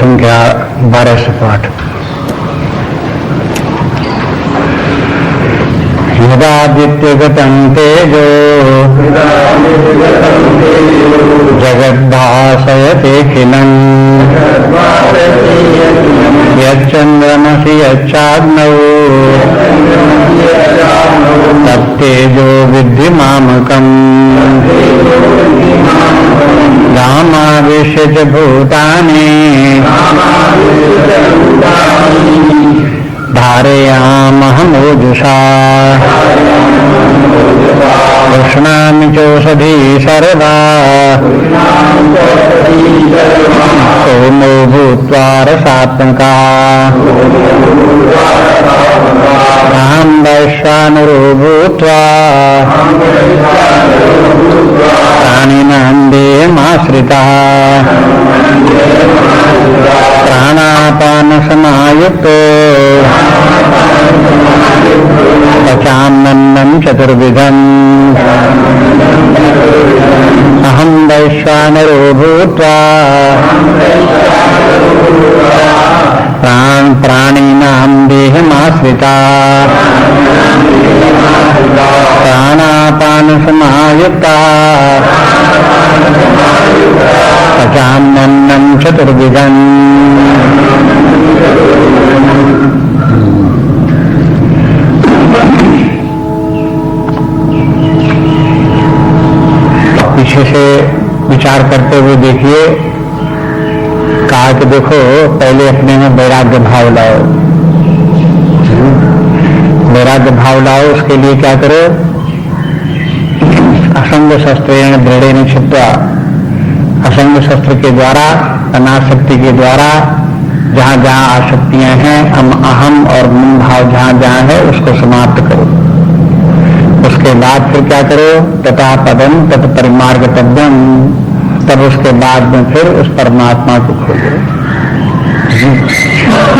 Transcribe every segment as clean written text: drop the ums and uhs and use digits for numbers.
संख्या 1208। यदादित्यगतं तेजो जगद्भासयतेऽखिलम् यच्चन्द्रमसि यच्चाग्नौ तत्तेजो विद्धि मामकम् गामाविश्य च भूतानि धारयामहमोजुषा उष्णामि चोषधी सर्वा सोमो भूत्वा रसात्मका अहं वैश्वानरो भूत्वा प्राणिनां देहमाश्रितः प्राणापानसमायुक्तो पचाम्यन्नं चतुर्विधम् अहं वैश्वानरो भूत्वा प्राणिनां देहमाश्रिता प्राणापानसमायुक्ता पचाम्यन्नं चतुर्विधम्। पीछे से विचार करते हुए देखिए, कहा कि देखो पहले अपने में वैराग्य भाव लाओ, वैराग्य भाव लाओ। उसके लिए क्या करो? असंग शस्त्रेण दृढ़ेन छित्त्वा, असंग शस्त्र के द्वारा, अनासक्ति के द्वारा जहां जहां आसक्तियां हैं, अहम और मन भाव जहां जहां है उसको समाप्त करो। उसके बाद फिर क्या करो? तथा पदम तत् परिमार्गतव्यम, तब उसके बाद में फिर उस परमात्मा को खोजो।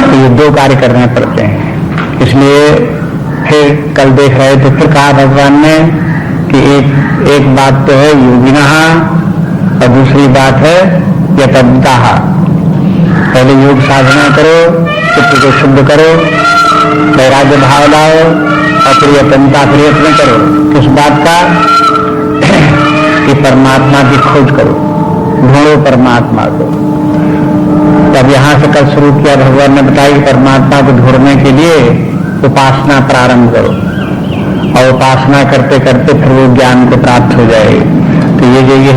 तो ये दो कार्य करने पड़ते हैं। इसलिए फिर कल देख रहे थे, फिर कहा भगवान ने कि एक बात तो है योगिनः और दूसरी बात है यतन्तः। पहले योग साधना करो, चित्त को शुद्ध करो, वैराग्य भाव लाओ और फिर यतनता प्रयत्न करो। किस बात का? कि परमात्मा की खोज करो, ढूंढो परमात्मा को। तब यहां से कल शुरू किया, भगवान ने बताया कि परमात्मा को ढूंढने के लिए उपासना प्रारंभ करो और उपासना करते करते फिर वो ज्ञान को प्राप्त हो जाएगी। तो ये जो ये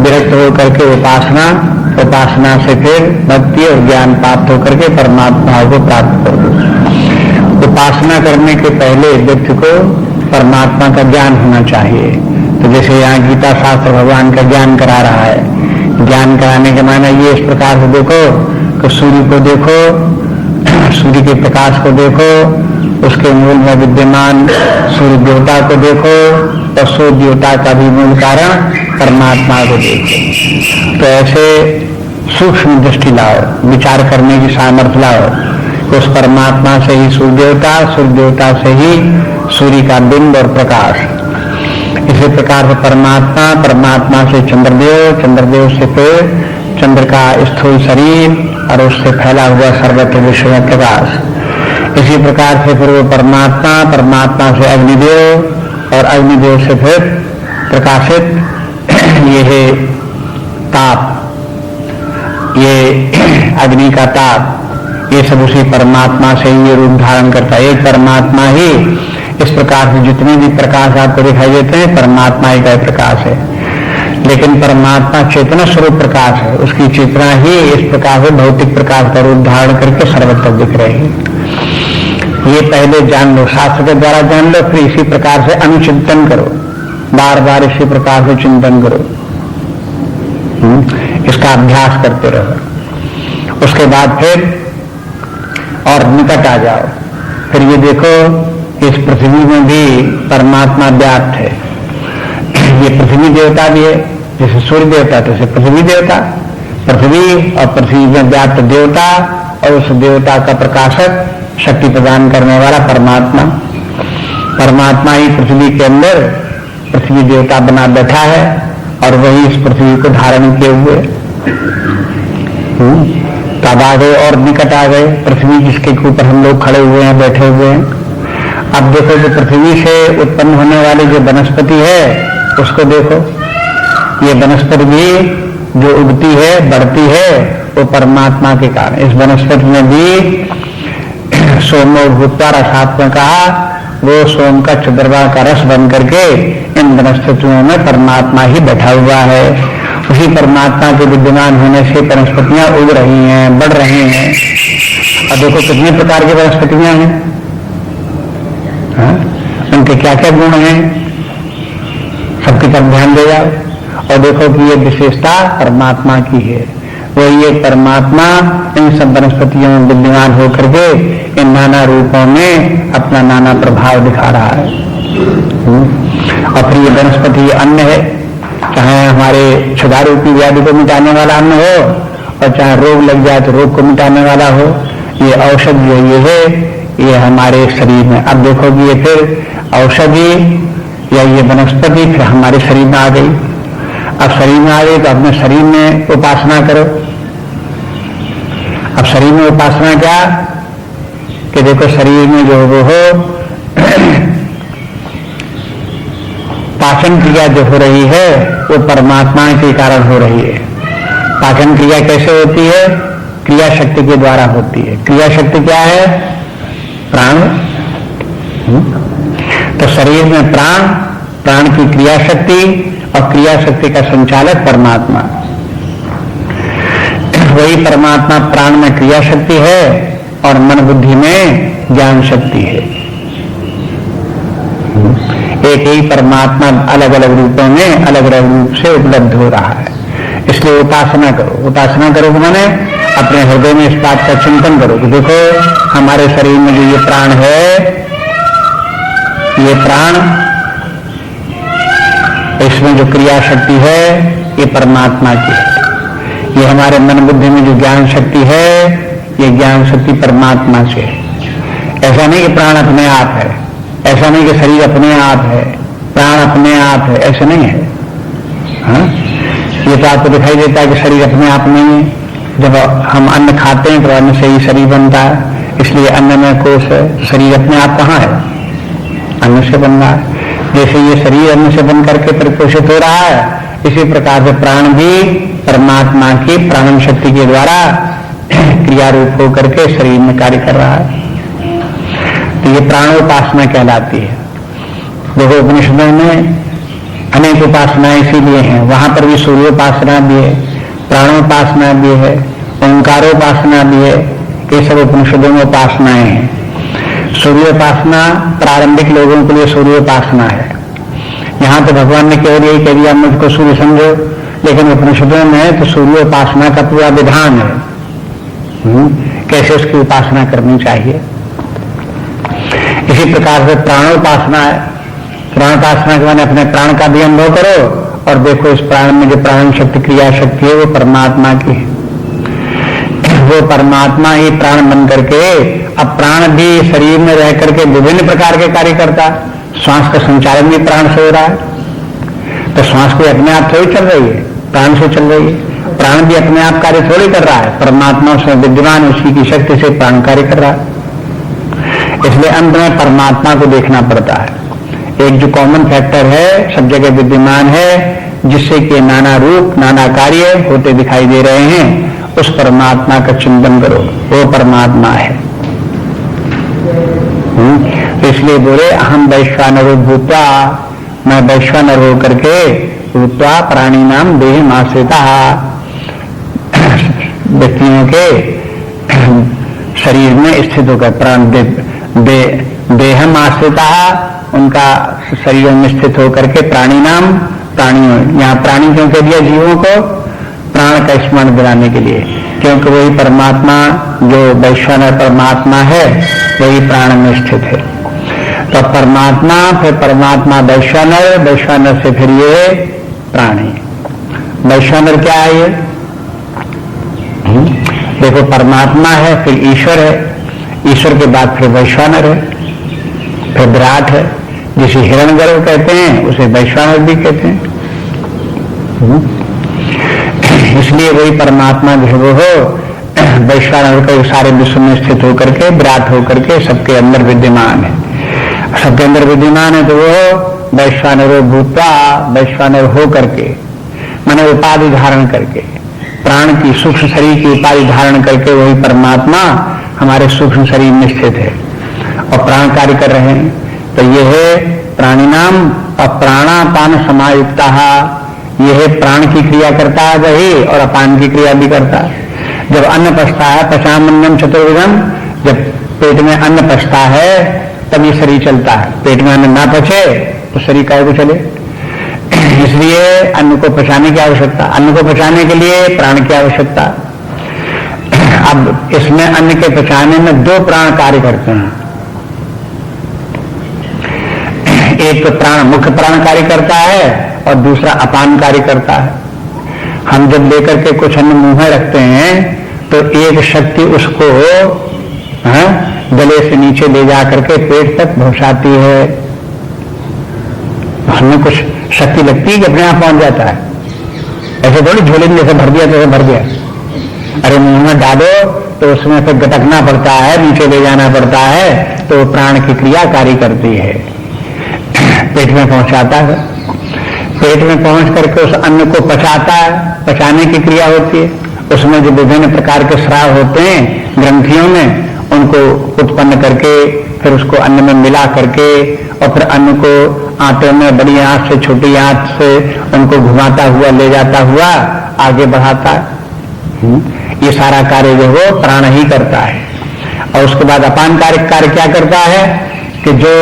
विरक्त होकर के उपासना से फिर भक्ति और ज्ञान प्राप्त होकर के परमात्मा को प्राप्त करो। उपासना करने के पहले व्यक्ति को परमात्मा का ज्ञान होना चाहिए। तो जैसे यहाँ गीता शास्त्र भगवान का ज्ञान करा रहा है, ज्ञान कराने के माने ये इस प्रकार से देखो कि सूर्य को देखो, सूर्य के प्रकाश को देखो, उसके मूल में विद्यमान सूर्य देवता को देखो और सूर्य देवता का भी मूल कारण परमात्मा को देखो। तो ऐसे सूक्ष्म दृष्टि लाओ, विचार करने की सामर्थ्य लाओ। उस परमात्मा से ही सूर्य देवता से ही सूर्य का बिंब और प्रकाश। इसी प्रकार से परमात्मा से चंद्रदेव से फिर चंद्र का स्थूल शरीर और उससे फैला हुआ सर्वत्र विश्व में प्रकाश। इसी प्रकार से फिर वो परमात्मा से अग्निदेव और अग्निदेव से फिर प्रकाशित ये है ताप, ये अग्नि का ताप, ये सब उसी परमात्मा से ही ये रूप धारण करता है। एक परमात्मा ही इस प्रकार से जितने भी प्रकाश आपको दिखाई देते हैं परमात्मा ही का प्रकाश है। लेकिन परमात्मा चेतना स्वरूप प्रकाश है, उसकी चेतना ही इस प्रकार से भौतिक प्रकाश का रूप धारण करके सर्वत्र दिख रही है। ये पहले जान लो, शास्त्र के द्वारा जान लो, फिर इसी प्रकार से अनुचिंतन करो, बार बार इसी प्रकार से चिंतन करो, इसका अभ्यास करते रहो। उसके बाद फिर और निकट आ जाओ, फिर ये देखो इस पृथ्वी में भी परमात्मा व्याप्त है। ये पृथ्वी देवता भी है, जैसे सूर्य देवता तैसे पृथ्वी देवता, पृथ्वी और पृथ्वी में व्याप्त देवता और उस देवता का प्रकाशक शक्ति प्रदान करने वाला परमात्मा ही पृथ्वी के अंदर पृथ्वी देवता बना बैठा है और वही इस पृथ्वी को धारण किए हुए। तो अब आ गए और निकट आ गए पृथ्वी जिसके ऊपर हम लोग खड़े हुए हैं, बैठे हुए हैं। अब देखो जो पृथ्वी से उत्पन्न होने वाली जो वनस्पति है उसको देखो, ये वनस्पति भी जो उगती है बढ़ती है वो परमात्मा के कारण। इस वनस्पति में भी सोमो भूता रसात्मक कहा, वो सोम का चतुर्भा का रस बन करके इन वनस्पतियों में परमात्मा ही बैठा हुआ है। उसी परमात्मा के विद्यमान होने से वनस्पतियां उग रही हैं, बढ़ रही हैं। और देखो कितने प्रकार की वनस्पतियां हैं, उनके क्या क्या गुण हैं, सबकी तरफ ध्यान दे जाओ और देखो कि ये विशेषता परमात्मा की है। वही एक परमात्मा इन सब वनस्पतियों में विद्यमान होकर के इन नाना रूपों में अपना नाना प्रभाव दिखा रहा है। और फिर ये वनस्पति अन्न है, चाहे हमारे क्षुधा रूपी व्याधि को मिटाने वाला अन्न हो और चाहे रोग लग जाए तो रोग को मिटाने वाला हो। ये औषधि जो ये है ये हमारे शरीर में, अब देखो कि ये फिर औषधि या ये वनस्पति फिर हमारे शरीर में आ गई। अब शरीर में आ गई तो अपने शरीर में उपासना करो। अब शरीर में उपासना क्या कि देखो शरीर में जो वो हो पाचन क्रिया जो हो रही है वो परमात्मा के कारण हो रही है। पाचन क्रिया कैसे होती है? क्रिया शक्ति के द्वारा होती है। क्रिया शक्ति क्या है? प्राण। तो शरीर में प्राण, प्राण की क्रिया शक्ति और क्रिया शक्ति का संचालक परमात्मा। वही परमात्मा प्राण में क्रिया शक्ति है और मन बुद्धि में ज्ञान शक्ति है। एक ही परमात्मा अलग अलग रूपों में अलग अलग रूप से उपलब्ध हो रहा है। इसलिए उपासना करो। उपासना करो माने अपने हृदय में इस बात का चिंतन करो कि देखो हमारे शरीर में जो ये प्राण है, ये प्राण, इसमें जो क्रिया शक्ति है ये परमात्मा की है। ये हमारे मन बुद्धि में जो ज्ञान शक्ति है ये ज्ञान शक्ति परमात्मा से है। ऐसा नहीं कि प्राण अपने आप है, ऐसा नहीं कि शरीर अपने आप है, प्राण अपने आप है, ऐसा नहीं है। हाँ? ये तो आपको दिखाई देता है कि शरीर अपने आप नहीं है। जब हम अन्न खाते हैं तो अन्न से ही शरीर बनता है, इसलिए अन्न में कोश है। शरीर अपने आप कहाँ है? अन्न से बन रहा है। जैसे ये शरीर अन्न से बन करके परिपोषित हो रहा है, इसी प्रकार से प्राण भी परमात्मा की प्राण शक्ति के द्वारा क्रिया रूप होकर के शरीर में कार्य कर रहा है। तो ये प्राणोपासना कहलाती है। देखो उपनिषदों में अनेक उपासनाएं इसीलिए हैं, वहां पर भी सूर्योपासना भी है, प्राणोपासना भी है, ओंकारोपासना भी है। ये सब उपनिषदों में उपासनाएं हैं। सूर्योपासना प्रारंभिक लोगों के लिए सूर्योपासना है। यहाँ तो भगवान ने केवल यही कह दिया मुझको सूर्य समझो, लेकिन उपनिषदों में तो सूर्योपासना का पूरा विधान है, कैसे उसकी उपासना करनी चाहिए। इसी प्रकार से प्राणोपासना है। प्राणोपासना के माने अपने प्राण का भी अनुभव करो और देखो इस प्राण में जो प्राण शक्ति क्रिया शक्ति है वो परमात्मा की है। वो परमात्मा ही प्राण बन करके, अब प्राण भी शरीर में रह करके विभिन्न प्रकार के कार्य करता है। श्वास का संचालन भी प्राण से हो रहा है, तो श्वास को अपने आप थोड़ी चल रही है, प्राण से चल रही है। प्राण भी अपने आप कार्य थोड़ी कर रहा है, परमात्मा उसमें विद्यमान उसी की शक्ति से प्राण कार्य कर रहा है। इसलिए अंत में परमात्मा को देखना पड़ता है। एक जो कॉमन फैक्टर है सब जगह विद्यमान है, जिससे कि नाना रूप नाना कार्य होते दिखाई दे रहे हैं, उस परमात्मा का चिंतन करो, वो परमात्मा है। तो इसलिए बोले अहम वैश्वानरो भूत्वा, मैं वैश्वानर हो करके भूत्वा प्राणी नाम देह माश्रिता, व्यक्तियों के शरीर में स्थित होकर प्राण देह आश्रिता, उनका शरीरों में स्थित होकर के प्राणी नाम, प्राणियों, यहाँ प्राणी क्यों कह दिया? जीवों को प्राण का स्मरण दिलाने के लिए, क्योंकि वही परमात्मा जो वैश्वानर परमात्मा है वही प्राण में स्थित है। तो परमात्मा, फिर परमात्मा वैश्वानर, वैश्वानर से फिर ये प्राणी। वैश्वानर क्या है ये? देखो परमात्मा है, फिर ईश्वर है, ईश्वर के बाद फिर वैश्वानर है, फिर विराट है। जिसे हिरण्यगर्भ कहते हैं उसे वैश्वानर भी कहते हैं। इसलिए वही परमात्मा जो वो हो वैश्वानर के सारे विश्व में स्थित होकर के, विराट होकर के सबके अंदर विद्यमान है। सबके अंदर विद्यमान है तो वो वैश्वानरो भूता, वैश्वानर हो करके, माने उपाधि धारण करके, प्राण की सूक्ष्म शरीर की उपाधि धारण करके वही परमात्मा हमारे सूक्ष्म शरीर में स्थित है और प्राण कार्य कर रहे हैं। तो ये है प्राणिनाम अप्राणापान समायुक्ता, यह है प्राण की क्रिया करता है वही और अपान की क्रिया भी करता है। जब अन्न पचता है, पचामन्नम चतुर्विधम, जब पेट में अन्न पचता है तब ये शरीर चलता है। पेट में अन्न ना पचे तो शरीर काय को चले। इसलिए अन्न को पचाने की आवश्यकता, अन्न को पचाने के लिए प्राण की आवश्यकता। अब इसमें अन्न के पचाने में दो प्राण कार्य करते हैं। एक तो प्राण मुख्य प्राण कार्य करता है और दूसरा अपान कार्य करता है। हम जब लेकर के कुछ अन्न मुंह में रखते हैं तो एक शक्ति उसको गले से नीचे ले जा करके पेट तक पहुंचाती है। हमें कुछ शक्ति लगती है कि अपने आप पहुंच जाता है। ऐसे थोड़ी झोले में जैसे भर दिया तैसे भर दिया। अरे मुंह में डालो तो उसमें फिर गटकना पड़ता है, नीचे ले जाना पड़ता है, तो प्राण की क्रिया कार्य करती है, पेट में पहुंचाता है। पेट में पहुंच करके उस अन्न को पचाता है, पचाने की क्रिया होती है। उसमें जो विभिन्न प्रकार के स्राव होते हैं ग्रंथियों में, उनको उत्पन्न करके फिर उसको अन्न में मिला करके और फिर अन्न को आटे में बड़ी आंच से छोटी आंच से उनको घुमाता हुआ ले जाता हुआ आगे बढ़ाता है। ये सारा कार्य जो वो प्राण ही करता है। और उसके बाद अपान कार्य क्या करता है कि जो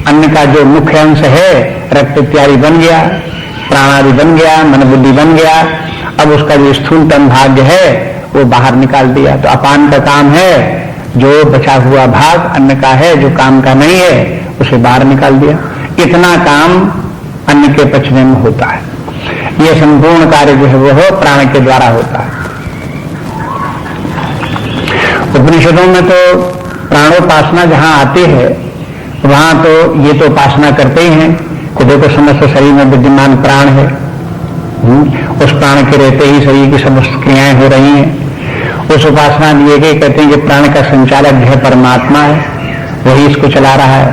अन्न का जो मुख्य अंश है, रक्त इत्यादि बन गया, प्राण आदि बन गया, मन बुद्धि बन गया, अब उसका जो स्थूलतम भाग है वो बाहर निकाल दिया। तो अपान का काम है जो बचा हुआ भाग अन्न का है, जो काम का नहीं है उसे बाहर निकाल दिया। इतना काम अन्न के पचने में होता है। ये संपूर्ण कार्य जो है वो प्राण के द्वारा होता है। उपनिषदों में तो प्राणोपासना जहां आती है वहां तो ये तो उपासना करते ही हैं कि देखो समस्त शरीर में विद्यमान प्राण है, उस प्राण के रहते ही शरीर की समस्त क्रियाएं हो रही हैं। उस उपासना लिए गए कहते हैं कि प्राण का संचालक है परमात्मा है, वही इसको चला रहा है।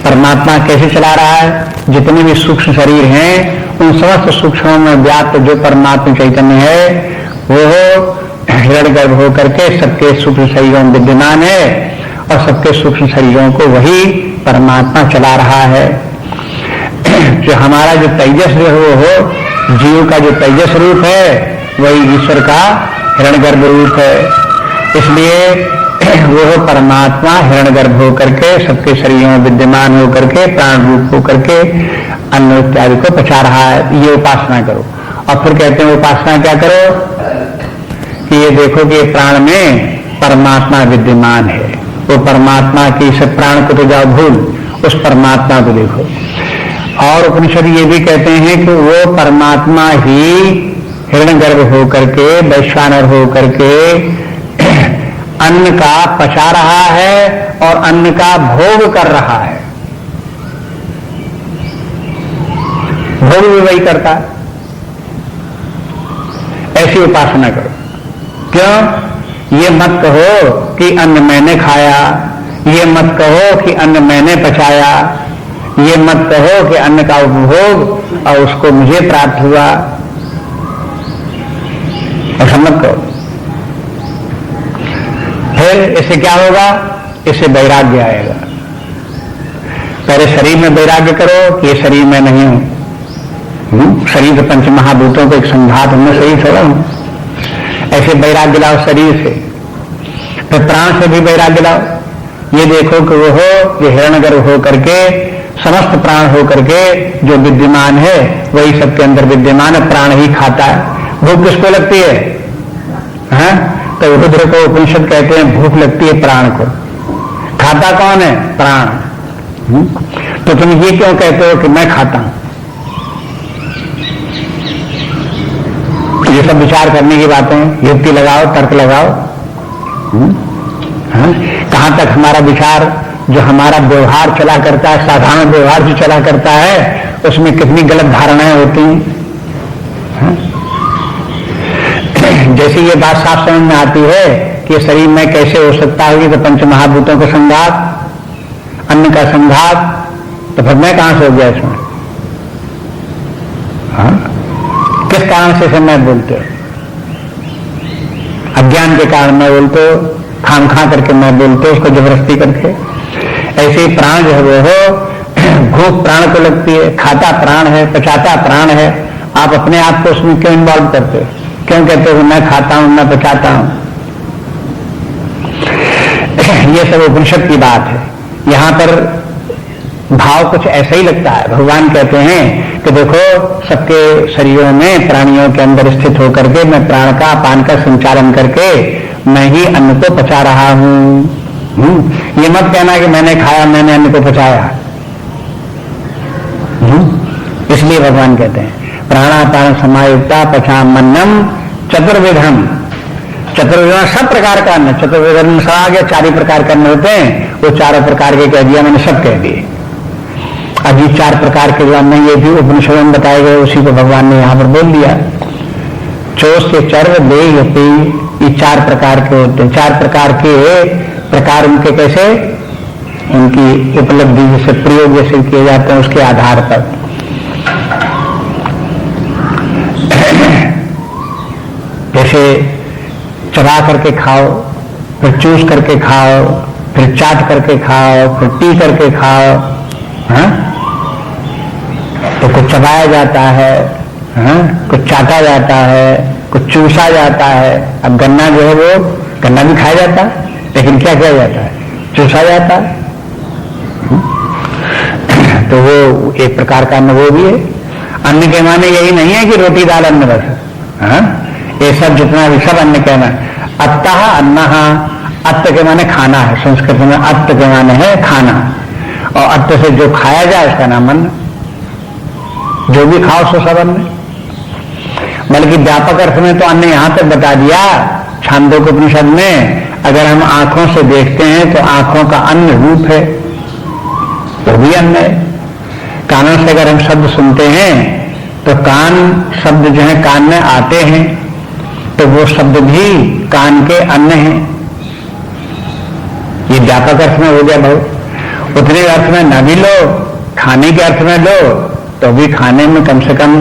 परमात्मा कैसे चला रहा है? जितने भी सूक्ष्म शरीर हैं उन समस्त सूक्ष्मों में व्याप्त जो परमात्मा चैतन्य है वो हिरण्यगर्भ होकर के सबके सूक्ष्म शरीरों में विद्यमान है और सबके सूक्ष्म शरीरों को वही परमात्मा चला रहा है। जो हमारा जो तेजस जो हो, जीव का जो तेजस रूप है वही ईश्वर का हिरण्यगर्भ रूप है। इसलिए वो परमात्मा हिरण्यगर्भ होकर के सबके शरीरों में विद्यमान होकर के प्राण रूप होकर के अन्न इत्यादि को पचा रहा है। ये उपासना करो। और फिर कहते हैं उपासना क्या करो कि ये देखो कि प्राण में परमात्मा विद्यमान है। वो परमात्मा की सब प्राण को तो जाओ भूल, उस परमात्मा को देखो। और उपनिषद ये भी कहते हैं कि वो परमात्मा ही हिरण्यगर्भ होकर के वैश्वानर होकर के अन्न का पचा रहा है और अन्न का भोग कर रहा है। भोग भी वही करता है। ऐसी उपासना करो। क्यों? ये मत कहो कि अन्न मैंने खाया, ये मत कहो कि अन्न मैंने पचाया, ये मत कहो कि अन्न का उपभोग और उसको मुझे प्राप्त हुआ, ऐसा मत कहो। फिर इससे क्या होगा? इससे वैराग्य आएगा। पहले शरीर में वैराग्य करो कि ये शरीर में नहीं हूं। शरीर पंच महाभूतों को एक संघात हूं, शरीर थोड़ा हूं। ऐसे वैराग्य लाओ शरीर से। फिर प्राण से भी वैराग्य लाओ। ये देखो कि वो हो जो हिरण्यगर्भ हो करके समस्त प्राण हो करके जो विद्यमान है वही सबके अंदर विद्यमान है, प्राण ही खाता है। भूख किसको लगती है? तो रुद्र को उपनिषद कहते हैं भूख लगती है प्राण को। खाता कौन है? प्राण। तो तुम ये क्यों कहते हो कि मैं खाता हूं? ये सब विचार करने की बातें, युक्ति लगाओ, तर्क लगाओ। कहां तक हमारा विचार जो हमारा व्यवहार चला करता है, साधारण व्यवहार जो चला करता है, उसमें कितनी गलत धारणाएं होती हैं। जैसे ये बात साफ समझ में आती है कि ये शरीर में कैसे हो सकता है कि तो पंच महाभूतों का संघात, अन्न का संघात, तो फिर मैं कहां से हो गया इसमें? हाँ? किस कारण से मैं बोलते हो? अज्ञान के कारण मैं बोलते हो, खाम खा करके मैं बोलते हो, उसको जबरदस्ती करके। ऐसे ही प्राण जो है वो हो, भूख प्राण को लगती है, खाता प्राण है, पचाता प्राण है, आप अपने आप को उसमें क्यों इन्वॉल्व करते हो? क्यों कहते हो मैं खाता हूं, मैं पचाता हूं? ये सब उपनिषद की बात है। यहां पर भाव कुछ ऐसा ही लगता है। भगवान कहते हैं कि देखो, सबके शरीरों में, प्राणियों के अंदर स्थित होकर के मैं प्राण का, अपान का संचालन करके मैं ही अन्न को पचा रहा हूं। ये मत कहना कि मैंने खाया, मैंने अन्न को पचाया। इसलिए भगवान कहते हैं प्राणापान समायुक्ता पचामन्नम चतुर्विधम। चतुर्विध सब प्रकार का अन्न, चतुर्विध में आ गया, 4 ही प्रकार के अन्न होते हैं, वो 4 प्रकार के कह दिया मैंने, सब कह दिए। अभी 4 प्रकार के जो अन्न ये भी उपनिषदों में बताए गए, उसी को भगवान ने यहाँ पर बोल दिया। चोष से चर्व दे ये 4 प्रकार के होते हैं। 4 प्रकार के प्रकार उनके कैसे, उनकी उपलब्धि जैसे प्रयोग जैसे किए जाते हैं उसके आधार पर। जैसे चबा करके खाओ, फिर चूस करके खाओ, फिर चाट करके खाओ, फिर पी करके खाओ। हाँ? तो कुछ चबाया जाता है, हाँ? कुछ चाटा जाता है, कुछ चूसा जाता है। अब गन्ना जो है वो गन्ना भी खाया जाता है, लेकिन क्या किया जाता है? चूसा जाता है। तो वो एक प्रकार का अन्न वो भी है। अन्न के माने यही नहीं है कि रोटी दाल अन्न बस। हाँ? ये सब जितना भी सब अन्न कहना। अत्तः अन्नः, अत्त के माने खाना है, संस्कृत में अत्त के माने है खाना, और अत्त से जो खाया जाए उसका नाम अन्न। जो भी खाओ सो सब अन्न। बल्कि व्यापक अर्थ में तो अन्न यहां तक बता दिया छांदोग्य उपनिषद में, अगर हम आंखों से देखते हैं तो आंखों का अन्न रूप है, वो भी अन्न है। कानों से अगर हम शब्द सुनते हैं तो कान शब्द जो है कान में आते हैं, तो वो शब्द भी कान के अन्न हैं। ये व्यापक अर्थ में हो गया बहुत। उतने अर्थ में न भी लो, खाने के अर्थ में लो, तो भी खाने में कम से कम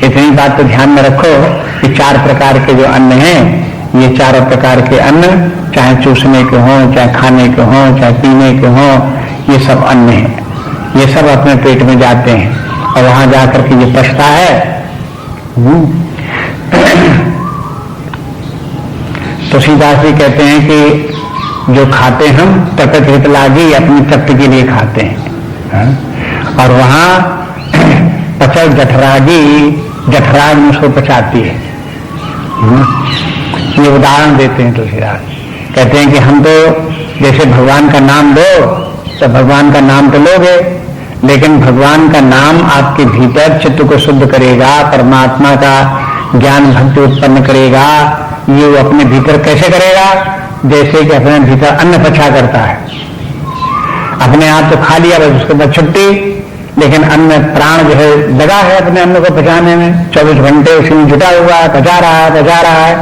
इतनी बात तो ध्यान में रखो कि 4 प्रकार के जो अन्न हैं, ये 4 प्रकार के अन्न, चाहे चूसने के हों, चाहे खाने के हों, चाहे पीने के हों, ये सब अन्न हैं। ये सब अपने पेट में जाते हैं और वहां जाकर के ये पचता है। तुलसीदास जी कहते हैं कि जो खाते हम तपत हित लागी, अपनी तृप्ति के लिए खाते हैं। और वहां पचल जठरागी, जठराग में उसको पचाती है। ये उदाहरण देते हैं तुलसीदास। कहते हैं कि हम तो जैसे भगवान का नाम लो तो भगवान का नाम तो लोगे, लेकिन भगवान का नाम आपके भीतर चित्त को शुद्ध करेगा, परमात्मा का ज्ञान भक्ति उत्पन्न करेगा। ये वो अपने भीतर कैसे करेगा? जैसे कि अपने भीतर अन्न पचा करता है। अपने आप तो खा लिया बस, उसके बाद छुट्टी, लेकिन अन्न प्राण जो है लगा है अपने अन्न को पचाने में, 24 घंटे उसी में जुटा हुआ है, पचा रहा है।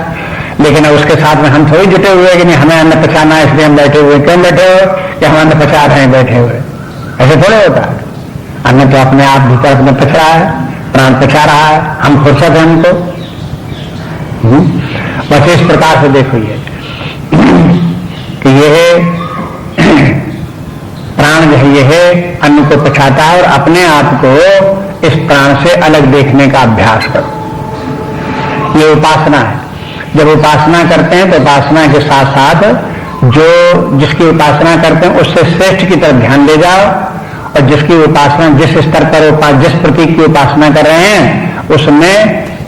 लेकिन उसके साथ में हम थोड़ी जुटे हुए कि नहीं हमें अन्न पचाना है इसलिए हम बैठे हुए। क्यों बैठे हो? कि हम अन्न पचा रहे हैं बैठे हुए। ऐसे थोड़े होता है। अन्न तो अपने आप भीतर अपने पच रहा है, प्राण पचा रहा है, हम फुर्सत है हमको। बस इस प्रकार से देखो ये कि ये प्राण जो है ये है अन्न को पचाता है, और अपने आप को इस प्राण से अलग देखने का अभ्यास करो। ये उपासना है। जब उपासना करते हैं तो उपासना के साथ साथ जो जिसकी उपासना करते हैं उससे श्रेष्ठ की तरफ ध्यान दे जाओ, और जिसकी उपासना जिस स्तर पर जिस प्रतीक की उपासना कर रहे हैं उसमें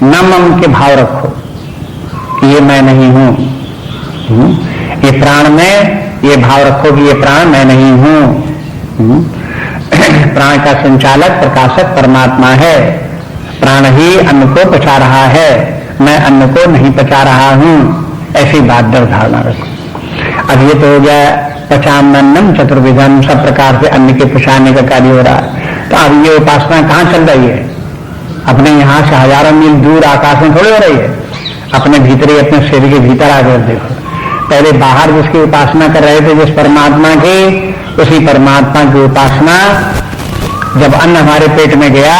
न मम के भाव रखो कि ये मैं नहीं हूं। ये प्राण में ये भाव रखो कि ये प्राण मैं नहीं हूं। प्राण का संचालक प्रकाशक परमात्मा है। प्राण ही अन्न को पचा रहा है, मैं अन्न को नहीं पचा रहा हूं। ऐसी बात दर धारणा रखो। अब ये तो हो गया पचामन्नम चतुर्विधम, सब प्रकार से अन्न के पचाने का कार्य हो रहा है। तो अब ये उपासना कहाँ चल रही है? अपने यहां से हजारों मील दूर आकाश में थोड़ी हो रही है। अपने भीतर ही, अपने शरीर के भीतर आकर देखो। पहले बाहर जिसकी उपासना कर रहे थे, जिस परमात्मा की, उसी परमात्मा की उपासना जब अन्न हमारे पेट में गया,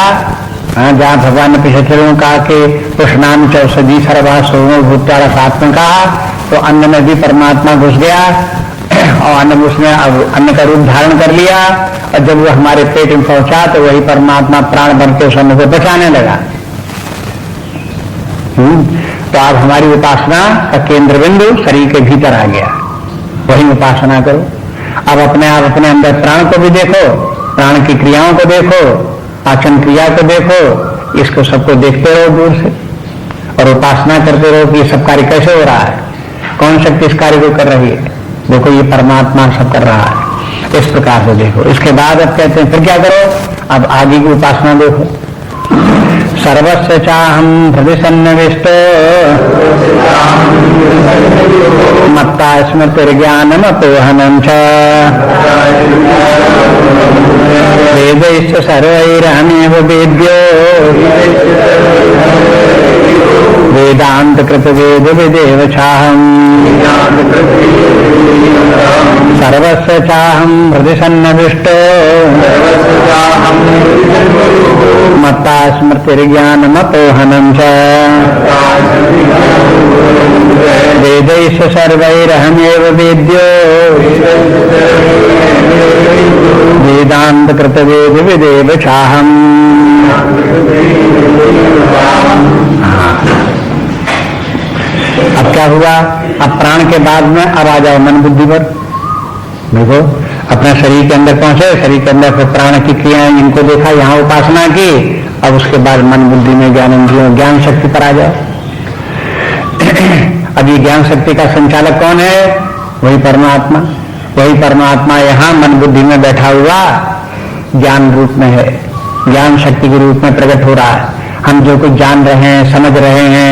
जहाँ भगवान ने पिछले लोगों कहा कि कृष्णान चौषधि सर्वा सोमो भूत्यारा साथ में कहा, तो अन्न में भी परमात्मा घुस गया और अन्न उसने अब अन्न का रूप धारण कर लिया। और जब वो हमारे पेट में पहुंचा तो वही परमात्मा प्राण बन के उस अन्न को पचाने लगा। तो अब हमारी उपासना का केंद्र बिंदु शरीर के भीतर आ गया, वही उपासना करो। अब अपने आप अपने अंदर प्राण को भी देखो, प्राण की क्रियाओं को देखो, पाचन क्रिया को देखो, इसको सबको देखते रहो दूर से और उपासना करते रहो कि ये सब कार्य कैसे हो रहा है, कौन शक्ति इस कार्य को कर रही है, देखो ये परमात्मा सब कर रहा है, इस प्रकार से देखो। इसके बाद अब कहते हैं फिर क्या करो, अब आगे की उपासना देखो। सर्वस्य चाहं हृदि सन्निविष्टो मत्ता स्मृतिर्ज्ञानमपोहनं च वेदैश्च सर्वैरहमेव वेद्यो वेदान्तकृत वेद विदेव चाहम् सर्वस्य चाहं हृदि सन्निविष्टो मत्ता स्मृतिर्ज्ञानमपोहनं च वेदैश्च सर्वैरहमेव वेद्यो वेदान्तकृत वेद विदेव चाहम्। अब क्या हुआ, अब प्राण के बाद में अब आ जाओ मन बुद्धि पर। देखो अपने शरीर के अंदर पहुंचे, शरीर के अंदर फिर प्राण की क्रियाएं इनको देखा, यहाँ उपासना की। अब उसके बाद मन बुद्धि में ज्ञान इंद्रियों ज्ञान शक्ति पर आ जाओ। अब ये ज्ञान शक्ति का संचालक कौन है, वही परमात्मा। वही परमात्मा यहाँ मन बुद्धि में बैठा हुआ ज्ञान रूप में है, ज्ञान शक्ति के रूप में प्रकट हो रहा है। हम जो कुछ जान रहे हैं, समझ रहे हैं,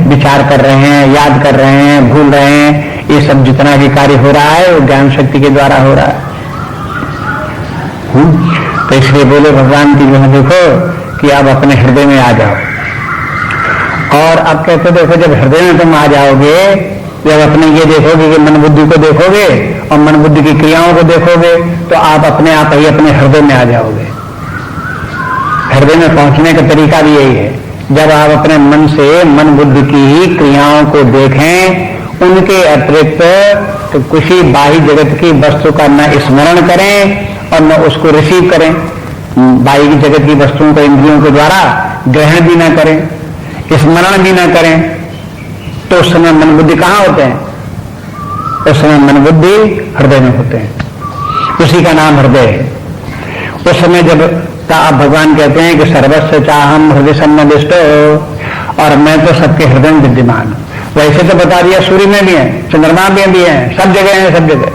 विचार कर रहे हैं, याद कर रहे हैं, भूल रहे हैं, ये सब जितना भी कार्य हो रहा है वो ज्ञान शक्ति के द्वारा हो रहा है। तो इसलिए बोले भगवान की जो देखो कि अब अपने हृदय में आ जाओ। और अब कहते देखो जब हृदय में तुम आ जाओगे, जब अपने ये देखोगे कि मन बुद्धि को देखोगे और मन बुद्धि की क्रियाओं को देखोगे, तो आप अपने आप ही अपने हृदय में आ जाओगे। हृदय में पहुंचने का तरीका भी यही है, जब आप अपने मन से मन बुद्धि की ही क्रियाओं को देखें, उनके अतिरिक्त तो किसी बाह्य जगत की वस्तु का न स्मरण करें और न उसको रिसीव करें, बाह्य जगत की वस्तुओं को इंद्रियों के द्वारा ग्रहण भी न करें, स्मरण भी न करें, तो उस समय मन बुद्धि कहाँ होते हैं, उस समय मन बुद्धि हृदय में होते हैं, उसी का नाम हृदय है। उस समय जब आप भगवान कहते हैं कि सर्वस्व चाहम हृदय सन्निविष्टो, और मैं तो सबके हृदय में विद्यमान हूं। वैसे तो बता दिया सूर्य में भी है, चंद्रमा में भी है, सब जगह है, सब जगह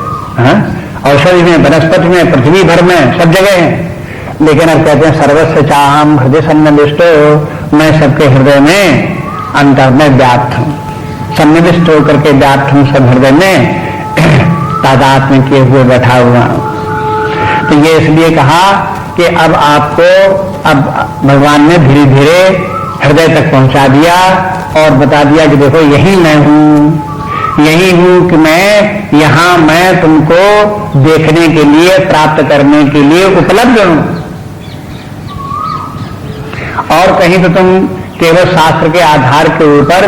औषधि में, वनस्पति में, पृथ्वी भर में, सब जगह है। लेकिन अब कहते हैं सर्वस्व चाहम हृदय सन्निविष्टो, मैं सबके हृदय में अंतर में व्याप्त हूं, सन्निविष्ट होकर के व्याप्त हूं, सब हृदय में तादात्म्य किए हुए बैठा हुआ हूं। तो ये इसलिए कहा कि अब आपको अब भगवान ने धीरे धीरे हृदय तक पहुंचा दिया और बता दिया कि देखो यही मैं हूं, यही हूं कि मैं तुमको देखने के लिए, प्राप्त करने के लिए उपलब्ध हूं। और कहीं तो तुम केवल शास्त्र के आधार के ऊपर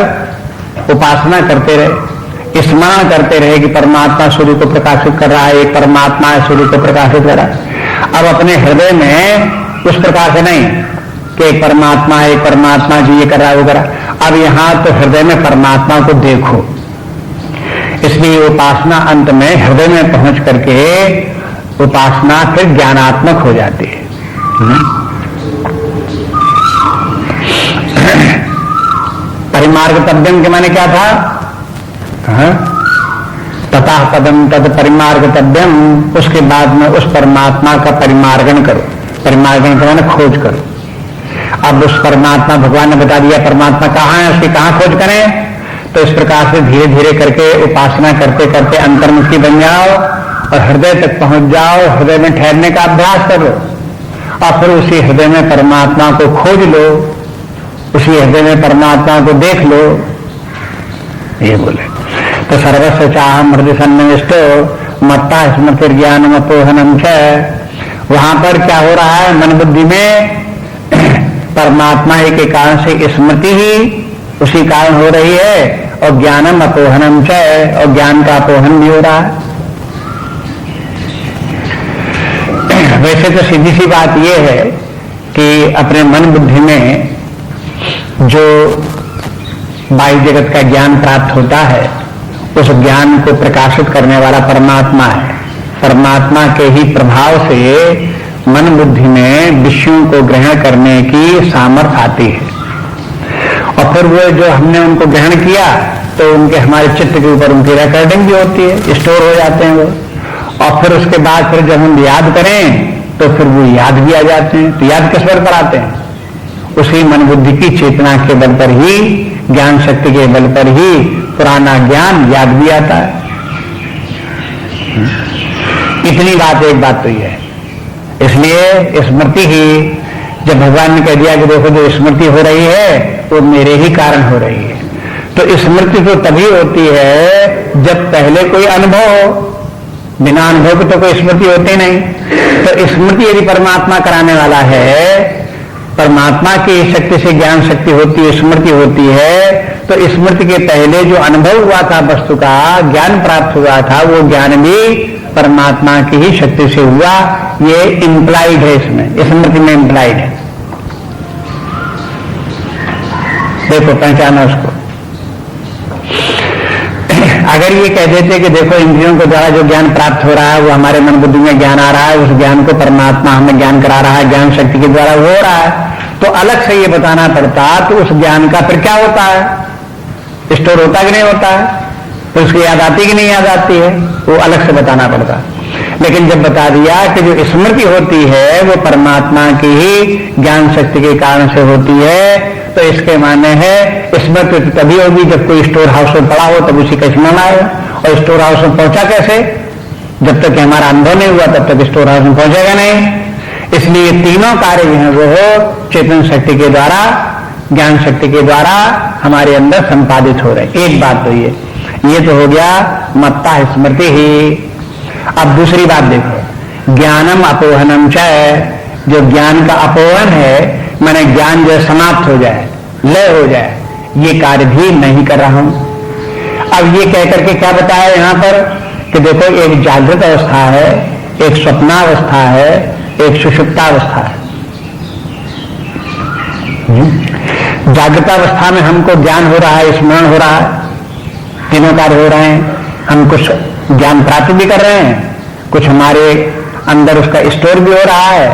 उपासना करते रहे, स्मरण करते रहे कि परमात्मा सूर्य को प्रकाशित कर रहा है, एक परमात्मा है सूर्य को प्रकाशित कर रहा है। अब अपने हृदय में उस प्रकार से नहीं कि एक परमात्मा जी ये कर रहा है, वो कर रहा। अब यहां तो हृदय में परमात्मा को देखो, इसलिए उपासना अंत में हृदय में पहुंच करके उपासना फिर ज्ञानात्मक हो जाती है। परिमार्गतव्यम के माने क्या था, तथा पदम तद परिमार्गतव्यम, उसके बाद में उस परमात्मा का परिमार्गन करो। परिमार्गन का माने खोज करो। अब उस परमात्मा, भगवान ने बता दिया परमात्मा कहाँ है, उसकी कहाँ खोज करें। तो इस प्रकार से धीरे धीरे करके उपासना करते करते अंतर्मुखी बन जाओ और हृदय तक पहुंच जाओ। हृदय में ठहरने का अभ्यास करो और फिर उसी हृदय में परमात्मा को खोज लो। उसी हृदय में परमात्मा को देख लो, ये बोले। तो सर्वस्व चाह मृदि सन्निविष्टो मत्ता स्मृति ज्ञान अपोहनम च, वहां पर क्या हो रहा है, मन बुद्धि में परमात्मा ही के कारण से स्मृति ही उसी कारण हो रही है, और ज्ञानम अपोहनम च, और ज्ञान का अपोहन भी हो रहा है। वैसे तो सीधी सी बात यह है कि अपने मन बुद्धि में जो बाह्य जगत का ज्ञान प्राप्त होता है, उस ज्ञान को प्रकाशित करने वाला परमात्मा है। परमात्मा के ही प्रभाव से मन बुद्धि में विषयों को ग्रहण करने की सामर्थ्य आती है, और फिर वो जो हमने उनको ग्रहण किया तो उनके हमारे चित्त के ऊपर उनकी रिकॉर्डिंग भी होती है, स्टोर हो जाते हैं वो, और फिर उसके बाद फिर जब हम याद करें तो फिर वो याद भी आ जाते हैं। तो याद किस बल पर आते हैं? उसी मन बुद्धि की चेतना के बल पर ही, ज्ञान शक्ति के बल पर ही पुराना ज्ञान याद भी आता है। इतनी बात, एक बात तो यह है। इसलिए स्मृति ही, जब भगवान ने कह दिया कि देखो जो स्मृति हो रही है वो मेरे ही कारण हो रही है, तो स्मृति तो तभी होती है जब पहले कोई अनुभव हो। बिना अनुभव की तो कोई स्मृति होती नहीं। तो स्मृति यदि परमात्मा कराने वाला है, परमात्मा की शक्ति से ज्ञान शक्ति होती है, स्मृति होती है, तो स्मृति के पहले जो अनुभव हुआ था वस्तु का, ज्ञान प्राप्त हुआ था, वो ज्ञान भी परमात्मा की ही शक्ति से हुआ। ये इंप्लाइड है, इसमें स्मृति में इंप्लाइड है। देखो, पहचाना उसको। अगर ये कह देते कि देखो इंद्रियों के द्वारा जो ज्ञान प्राप्त हो रहा है वो हमारे मन बुद्धि में ज्ञान आ रहा है, उस ज्ञान को परमात्मा हमें ज्ञान करा रहा है, ज्ञान शक्ति के द्वारा हो रहा है, तो अलग से ये बताना पड़ता तो उस ज्ञान का फिर क्या होता है, स्टोर होता कि नहीं होता है, तो उसकी याद आती कि नहीं याद आती है, वो अलग से बताना पड़ता। लेकिन जब बता दिया कि जो स्मृति होती है वो परमात्मा की ही ज्ञान शक्ति के कारण से होती है, तो इसके माने है स्मृति तभी होगी जब कोई स्टोर हाउस में पड़ा हो तब उसी का स्मरण आएगा। और स्टोर हाउस में पहुंचा कैसे? जब तक हमारा अनुभव नहीं हुआ तब तक स्टोर हाउस में पहुंचेगा नहीं। इसलिए तीनों कार्य जो है वो चेतन शक्ति के द्वारा, ज्ञान शक्ति के द्वारा हमारे अंदर संपादित हो रहे। एक बात तो ये तो हो गया मत्ता स्मृति ही। अब दूसरी बात देखो, ज्ञानम अपोहनम च, जो ज्ञान का अपोहन है, माने ज्ञान जो समाप्त हो जाए, लय हो जाए, ये कार्य भी नहीं कर रहा हूं। अब ये कहकर के क्या बताया यहां पर कि देखो एक जागृत अवस्था है, एक स्वप्नावस्था है, एक सुषुप्तावस्था है। जागृत अवस्था में हमको ज्ञान हो रहा है, स्मरण हो रहा है, तीनों कार्य हो रहे हैं, हम कुछ ज्ञान प्राप्त भी कर रहे हैं, कुछ हमारे अंदर उसका स्टोर भी हो रहा है,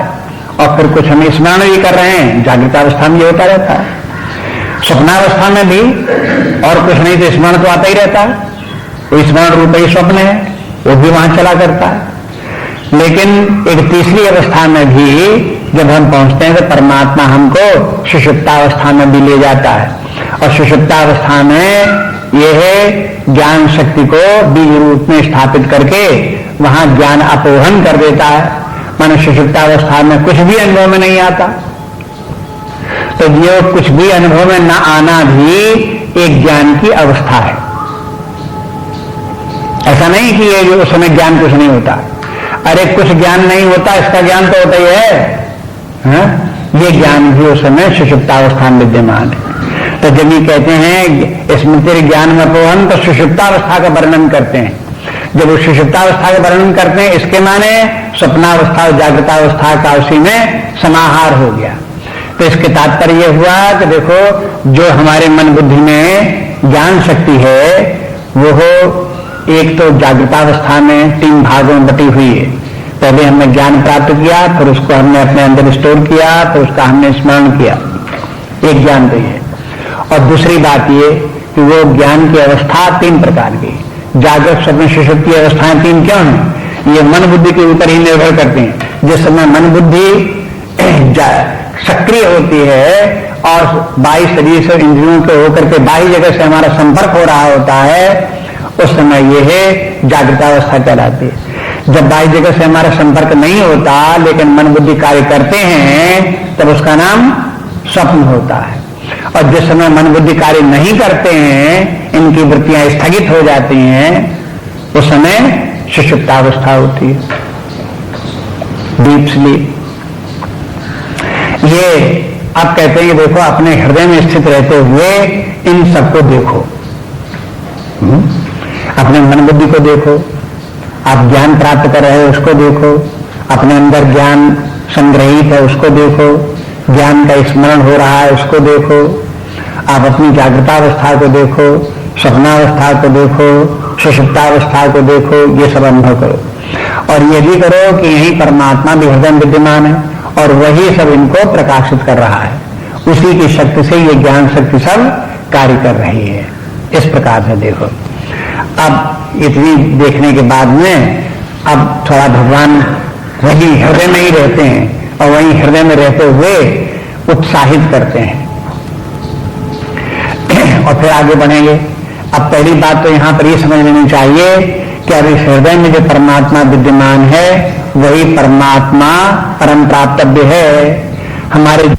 और फिर कुछ हम स्मरण भी कर रहे हैं। जागृत अवस्था में ये होता रहता है, स्वप्नावस्था में भी, और कुछ नहीं तो स्मरण तो आता ही रहता है, वो स्मरण रूप ही स्वप्न है, वो भी वहां चला करता है। लेकिन एक तीसरी अवस्था में भी जब हम पहुंचते हैं तो परमात्मा हमको सुषुप्तावस्था में भी ले जाता है, और सुषुप्तावस्था में यह ज्ञान शक्ति को बीज रूप में स्थापित करके वहां ज्ञान अपोहन कर देता है। माने सुषुप्तावस्था में कुछ भी अनुभव में नहीं आता, तो ये कुछ भी अनुभव में न आना भी एक ज्ञान की अवस्था है। ऐसा नहीं कि ये जो समय ज्ञान कुछ नहीं होता, अरे कुछ ज्ञान नहीं होता, इसका ज्ञान तो होता ही है, ये ज्ञान भी उस समय सुषुप्तावस्था में विद्यमान है। तो जब ये कहते हैं स्मृति ज्ञान में अपोहन, तो सुषुप्तावस्था का वर्णन करते हैं। जब वो सुषुप्तावस्था का वर्णन करते हैं, इसके माने स्वप्नावस्था और जागृतावस्था का उसी में समाहार हो गया। तो इसके तात्पर्य यह हुआ कि देखो जो हमारे मन बुद्धि में ज्ञान शक्ति है वो हो एक तो जागृतावस्था में 3 भागों में बटी हुई है। पहले हमने ज्ञान प्राप्त किया, फिर उसको हमने अपने अंदर स्टोर किया, फिर उसका हमने स्मरण किया, एक ज्ञान तो ये। और दूसरी बात ये कि वो ज्ञान की अवस्था 3 प्रकार की, जागृत स्वप्न सुषुप्ति अवस्थाएं 3 क्यों हैं? ये मन बुद्धि के ऊपर ही निर्भर करती हैं। जिस समय मन बुद्धि सक्रिय होती है और बाह्य शरीर से इंद्रियों के होकर के बाह्य जगह से हमारा संपर्क हो रहा होता है, उस समय ये है जागृतावस्था कहलाती है। जब बाह्य जगह से हमारा संपर्क नहीं होता लेकिन मन बुद्धि कार्य करते हैं, तब उसका नाम स्वप्न होता है। और जिस समय मन बुद्धि कार्य नहीं करते हैं, इनकी वृत्तियां स्थगित हो जाती हैं, उस समय सुषुप्तावस्था होती है, डीप स्लीप। ये आप कहते हैं कि देखो अपने हृदय में स्थित रहते हुए इन सबको देखो, अपने मन बुद्धि को देखो, आप ज्ञान प्राप्त कर रहे हो उसको देखो, अपने अंदर ज्ञान संग्रहित है उसको देखो, ज्ञान का स्मरण हो रहा है उसको देखो, आप अपनी जागृतावस्था को देखो, स्वप्नावस्था को देखो, सुषुप्तावस्था को देखो, ये सब अनुभव करो। और ये भी करो कि यही परमात्मा भी हृदय विद्यमान है और वही सब इनको प्रकाशित कर रहा है, उसी की शक्ति से ये ज्ञान शक्ति सब कार्य कर रही है। इस प्रकार से देखो। अब इतनी देखने के बाद में अब थोड़ा भगवान वही हृदय में ही रहते हैं और वही हृदय में रहते हुए उत्साहित करते हैं और फिर आगे बढ़ेंगे। अब पहली बात तो यहाँ पर ये समझ लेनी चाहिए कि अब इस हृदय में जो परमात्मा विद्यमान है वही परमात्मा परम प्राप्तव्य है। हमारे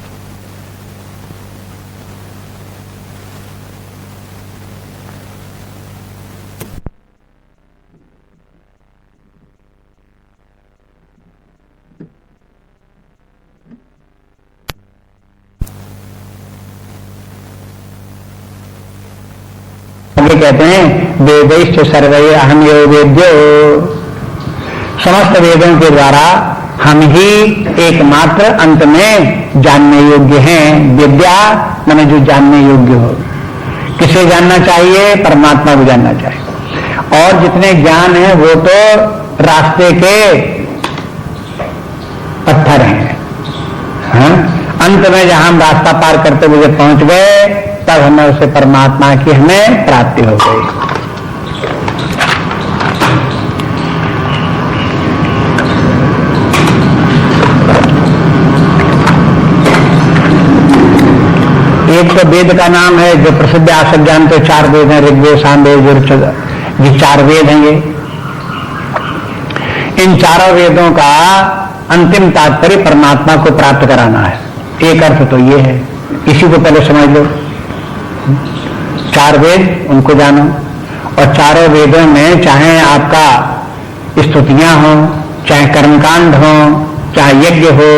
कहते हैं वेदैश्च सर्वैः अहम् एव वेद्यो, समस्त वेदों के द्वारा हम ही एकमात्र अंत में जानने योग्य हैं। विद्या माने जो जानने योग्य हो। किसे जानना चाहिए? परमात्मा को जानना चाहिए। और जितने ज्ञान है वो तो रास्ते के पत्थर हैं। हाँ? अंत में जहां हम रास्ता पार करते हुए पहुंच गए तब हमें उसे परमात्मा की हमें प्राप्ति हो गई। एक तो वेद का नाम है जो प्रसिद्ध आप सब जानते हो, 4 वेद हैं, ऋग्वेद सामवेद यजुर्वेद, ये 4 वेद हैं। ये इन चारों वेदों का अंतिम तात्पर्य परमात्मा को प्राप्त कराना है। एक अर्थ तो ये है, इसी को पहले समझ लो। 4 वेद उनको जानो और चारों वेदों में चाहे आपका स्तुतियां हो, चाहे कर्मकांड हो, चाहे यज्ञ हो,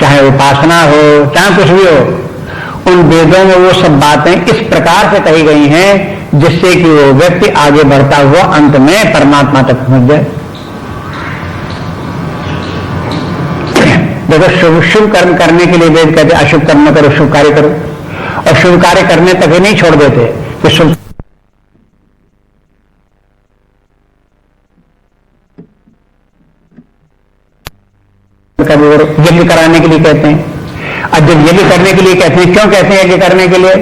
चाहे उपासना हो, चाहे कुछ भी हो, उन वेदों में वो सब बातें इस प्रकार से कही गई हैं जिससे कि वो व्यक्ति आगे बढ़ता हुआ अंत में परमात्मा तक पहुंच जाए। देखो शुभ कर्म करने के लिए वेद कहते अशुभ कर्म न करो, शुभ कार्य करो। और शुभ कार्य करने तक ही नहीं छोड़ देते कि शुभ यज्ञ कराने के लिए कहते हैं। अब जब यज्ञ करने के लिए कहते हैं, क्यों कहते हैं यज्ञ करने के लिए?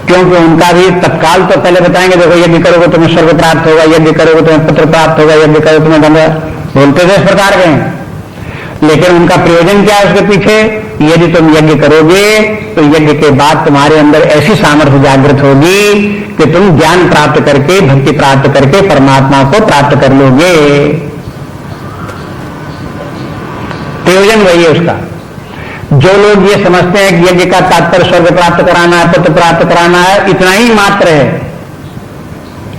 क्योंकि उनका भी तत्काल तो पहले बताएंगे देखो यज्ञ करोगे तुम्हें स्वर्ग प्राप्त होगा, यज्ञ करोगे तुम्हें पुत्र प्राप्त होगा, यज्ञ करोगे तुम्हें धन, बोलते थे इस प्रकार के। लेकिन उनका प्रयोजन क्या है उसके पीछे? यदि तुम यज्ञ करोगे तो यज्ञ के बाद तुम्हारे अंदर ऐसी सामर्थ्य जागृत होगी कि तुम ज्ञान प्राप्त करके, भक्ति प्राप्त करके परमात्मा को प्राप्त कर लोगे। प्रयोजन वही है उसका। जो लोग ये समझते हैं कि यज्ञ का तात्पर्य स्वर्ग प्राप्त कराना है, पुत्र प्राप्त कराना है, इतना ही मात्र है,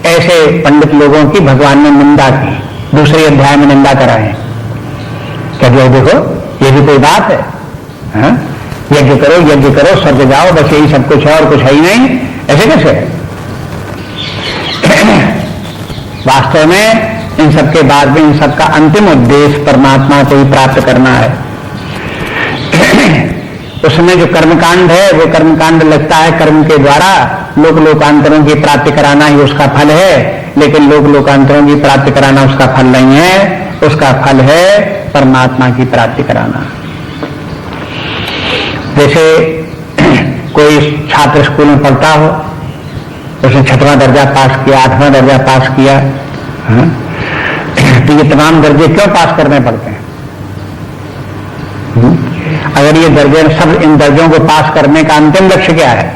ऐसे पंडित लोगों की भगवान ने निंदा की, दूसरे अध्याय में निंदा कराए। क्या देखो ये भी कोई बात है? हाँ? यज्ञ करो स्वर्ग जाओ, बस यही सब कुछ है और कुछ है ही नहीं, ऐसे कैसे है? वास्तव में इन सबके बाद में इन सबका अंतिम उद्देश्य परमात्मा को ही प्राप्त करना है। उसमें जो कर्मकांड है वो कर्मकांड लगता है कर्म के द्वारा लोक लोकांतरों की प्राप्ति कराना ही उसका फल है, लेकिन लोक लोकांतरों की प्राप्ति कराना उसका फल नहीं है। उसका फल है परमात्मा की प्राप्ति कराना। जैसे कोई छात्र स्कूल में पढ़ता हो, उसने 6वां दर्जा पास किया, 8वां दर्जा पास किया, तो ये तमाम दर्जे क्यों पास करने पड़ते हैं? अगर ये दर्जे सब, इन दर्जों को पास करने का अंतिम लक्ष्य क्या है?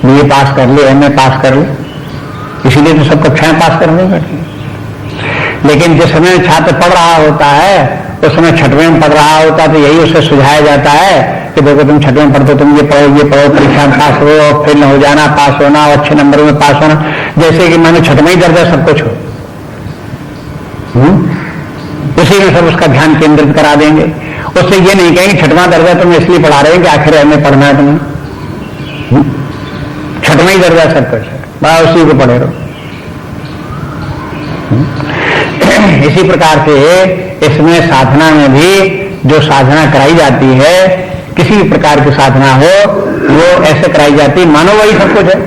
ये पास कर ले, एमए पास कर ले, इसीलिए तो सब कक्षाएं पास करनी पड़ती है। लेकिन जिस समय छात्र पढ़ रहा होता है उस समय 6वें में पढ़ रहा होता है तो यही उसे सुझाया जाता है कि देखो तुम छठवें पढ़ते, तुम ये पढ़ो, परीक्षा में पास हो और फेल न हो जाना, पास होना और अच्छे नंबरों में पास होना, जैसे कि मानो छठवां ही दर्जा सब कुछ हो। उसी में सब उसका ध्यान केंद्रित करा देंगे। उससे ये नहीं कहेंगे छठवां दर्जा तुम इसलिए पढ़ा रहे हो कि आखिर हमें पढ़ना है तुम्हें, छठवां ही दर्जा सब कुछ है, बस उसी को पढ़े रहो। इसी प्रकार से इसमें साधना में भी जो साधना कराई जाती है, किसी भी प्रकार की साधना हो वो ऐसे कराई जाती है मानो वही सब कुछ है।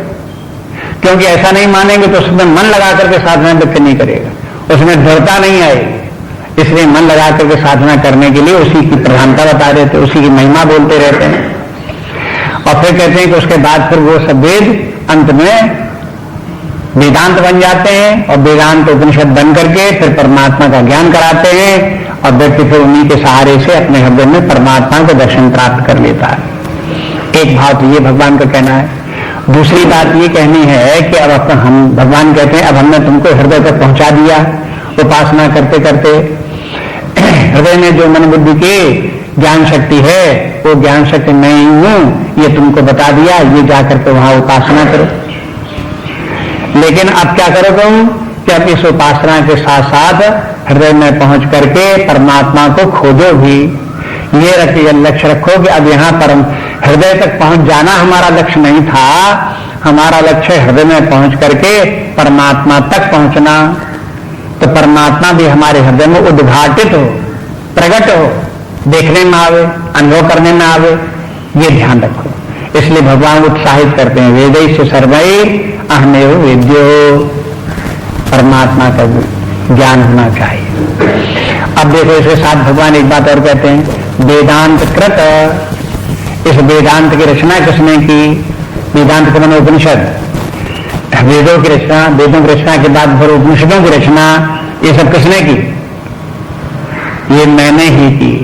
क्योंकि ऐसा नहीं मानेंगे तो उसमें मन लगा करके साधना व्यक्ति नहीं करेगा, उसमें दृढ़ता नहीं आएगी। इसलिए मन लगा करके साधना करने के लिए उसी की प्रधानता बता देते, उसी की महिमा बोलते रहते हैं। और फिर कहते हैं कि उसके बाद फिर वो सब वेद अंत में वेदांत बन जाते हैं और वेदांत उपनिषद बन करके फिर परमात्मा का ज्ञान कराते हैं और व्यक्ति फिर उन्हीं के सहारे से अपने हृदय में परमात्मा को दर्शन प्राप्त कर लेता है। एक भाव तो ये भगवान का कहना है। दूसरी बात ये कहनी है कि अब हम भगवान कहते हैं अब हमने तुमको हृदय तक पहुंचा दिया, उपासना करते करते हृदय में जो मन बुद्धि की ज्ञान शक्ति है वो ज्ञान शक्ति मैं ही हूं, ये तुमको बता दिया, ये जाकर के वहां उपासना करो। लेकिन अब क्या करो तुम कि अब इस उपासना के साथ साथ हृदय में पहुंच करके परमात्मा को खोजो भी। ये लक्ष्य रखो कि अब यहाँ पर हृदय तक पहुंच जाना हमारा लक्ष्य नहीं था, हमारा लक्ष्य हृदय में पहुंच करके परमात्मा तक पहुंचना। तो परमात्मा भी हमारे हृदय में उद्घाटित हो, प्रकट हो, देखने में आवे, अनुभव करने में आवे, ये ध्यान रखो। इसलिए भगवान उत्साहित करते हैं वेदैश्च सर्वैः अहमेव वेद्यो, परमात्मा का ज्ञान होना चाहिए। अब देखो इसके साथ भगवान एक बात और कहते हैं वेदांत कृत। इस वेदांत की रचना किसने की? वेदांत के माने उपनिषद, वेदों की रचना, वेदों की रचना के बाद फिर उपनिषदों की रचना, ये सब किसने की? ये मैंने ही की।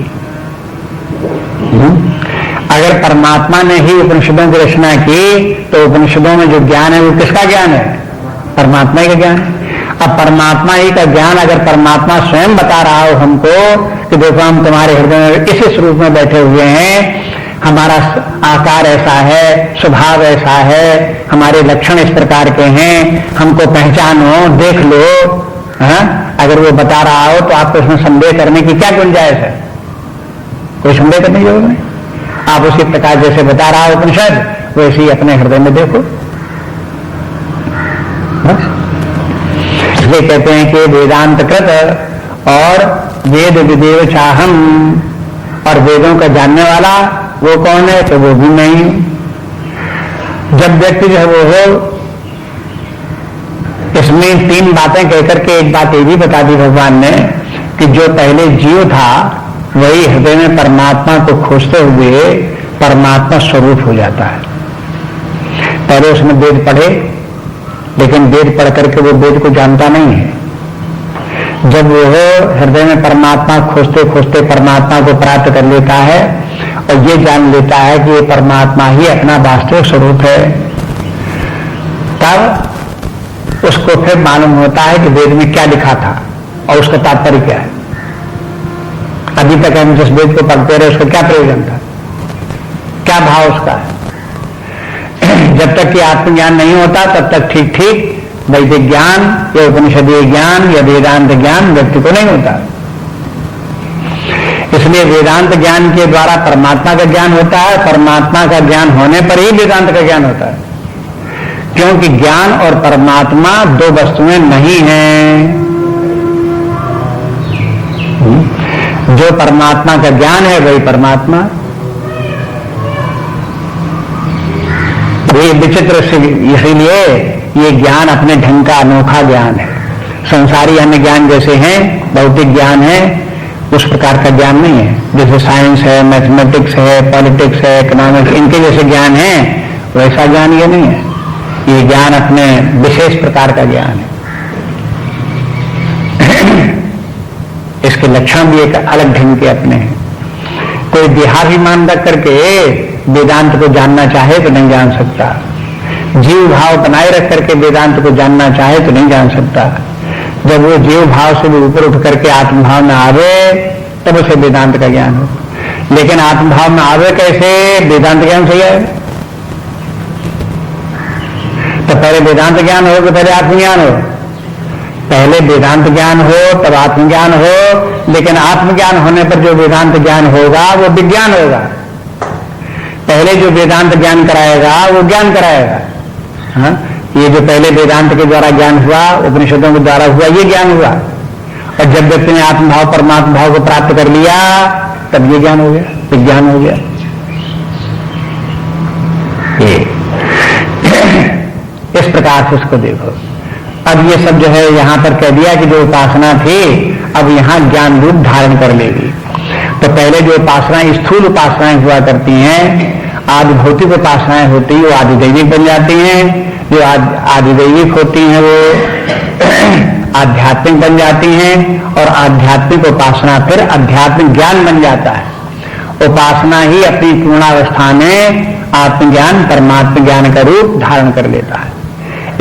अगर परमात्मा ने ही उपनिषदों की रचना की तो उपनिषदों में जो ज्ञान है वो किसका ज्ञान है? परमात्मा ही का ज्ञान है। अब परमात्मा ही का ज्ञान अगर परमात्मा स्वयं बता रहा हो हमको कि देखो हम तुम्हारे हृदय में इस स्वरूप में बैठे हुए हैं, हमारा आकार ऐसा है, स्वभाव ऐसा है, हमारे लक्षण इस प्रकार के हैं, हमको पहचानो, देख लो, अगर वो बता रहा हो तो आपको इसमें संदेह करने की क्या गुंजाइश है? कोई संदेह करने की जरूरत नहीं। आप उसी प्रकार जैसे बता रहा हो उपनिषद वैसे ही अपने हृदय में देखो। इसलिए कहते हैं कि वेदांत कृत और वेद विदेव चाहम, और वेदों का जानने वाला वो कौन है? तो वो भी नहीं। जब व्यक्ति जो है वो हो, इसमें तीन बातें कहकर के एक बात ये भी बता दी भगवान ने कि जो पहले जीव था वही हृदय में परमात्मा को खोजते हुए परमात्मा स्वरूप हो जाता है। पहले उसने वेद पढ़े, लेकिन वेद पढ़ करके वो वेद को जानता नहीं है। जब वो हृदय में परमात्मा खोजते खोजते परमात्मा को प्राप्त कर लेता है और ये जान लेता है कि ये परमात्मा ही अपना वास्तविक स्वरूप है, तब उसको फिर मालूम होता है कि वेद में क्या लिखा था और उसका तात्पर्य क्या है। अभी तक हम जिस वेद को पढ़ते रहे उसका क्या प्रयोजन था, क्या भाव उसका है। जब तक कि आत्मज्ञान नहीं होता तब तक ठीक ठीक वैदिक ज्ञान या उपनिषदीय ज्ञान या वेदांत ज्ञान व्यक्ति को नहीं होता। इसलिए वेदांत ज्ञान के द्वारा परमात्मा का ज्ञान होता है, परमात्मा का ज्ञान होने पर ही वेदांत का ज्ञान होता है। क्योंकि ज्ञान और परमात्मा दो वस्तुएं नहीं हैं। जो परमात्मा का ज्ञान है वही परमात्मा। ये विचित्र से, इसीलिए ये ज्ञान अपने ढंग का अनोखा ज्ञान है। संसारी अन्य ज्ञान जैसे हैं, भौतिक ज्ञान है, उस प्रकार का ज्ञान नहीं है। जैसे साइंस है, मैथमेटिक्स है, पॉलिटिक्स है, इकोनॉमिक्स, इनके जैसे ज्ञान है वैसा ज्ञान ये नहीं है। ये ज्ञान अपने विशेष प्रकार का ज्ञान है। इसके लक्षण भी एक अलग ढंग के अपने हैं। कोई देहाभिमान रख करके वेदांत को जानना चाहे तो नहीं जान सकता। जीव भाव बनाए रख करके वेदांत को जानना चाहे तो नहीं जान सकता। जब वो जीव भाव से भी ऊपर उठ करके आत्मभाव में आवे तब उसे वेदांत का ज्ञान हो। लेकिन आत्मभाव में आवे कैसे? वेदांत ज्ञान से आए। तो पहले वेदांत ज्ञान हो कि पहले आत्मज्ञान हो? पहले वेदांत ज्ञान हो तब आत्मज्ञान हो। लेकिन आत्मज्ञान होने पर जो वेदांत ज्ञान होगा वो विज्ञान होगा। पहले जो वेदांत ज्ञान कराएगा वो ज्ञान कराएगा। हाँ? ये जो पहले वेदांत के द्वारा ज्ञान हुआ, उपनिषदों के द्वारा हुआ, ये ज्ञान हुआ। और जब व्यक्ति ने आत्मभाव परमात्मा भाव को प्राप्त कर लिया तब ये ज्ञान हो गया, विज्ञान हो गया। ये इस प्रकार से उसको देखो। अब ये सब जो है यहाँ पर कह दिया कि जो उपासना थी अब यहाँ ज्ञान रूप धारण कर लेगी। तो पहले जो उपासनाएं स्थूल उपासनाएं हुआ करती हैं, आदि भौतिक उपासनाएं होती है वो आदि दैविक बन जाती हैं। जो आदि दैविक होती हैं वो आध्यात्मिक बन जाती हैं और आध्यात्मिक उपासना फिर अध्यात्मिक ज्ञान बन जाता है। उपासना ही अपनी पूर्णावस्था में आत्मज्ञान परमात्म ज्ञान का रूप धारण कर लेता है।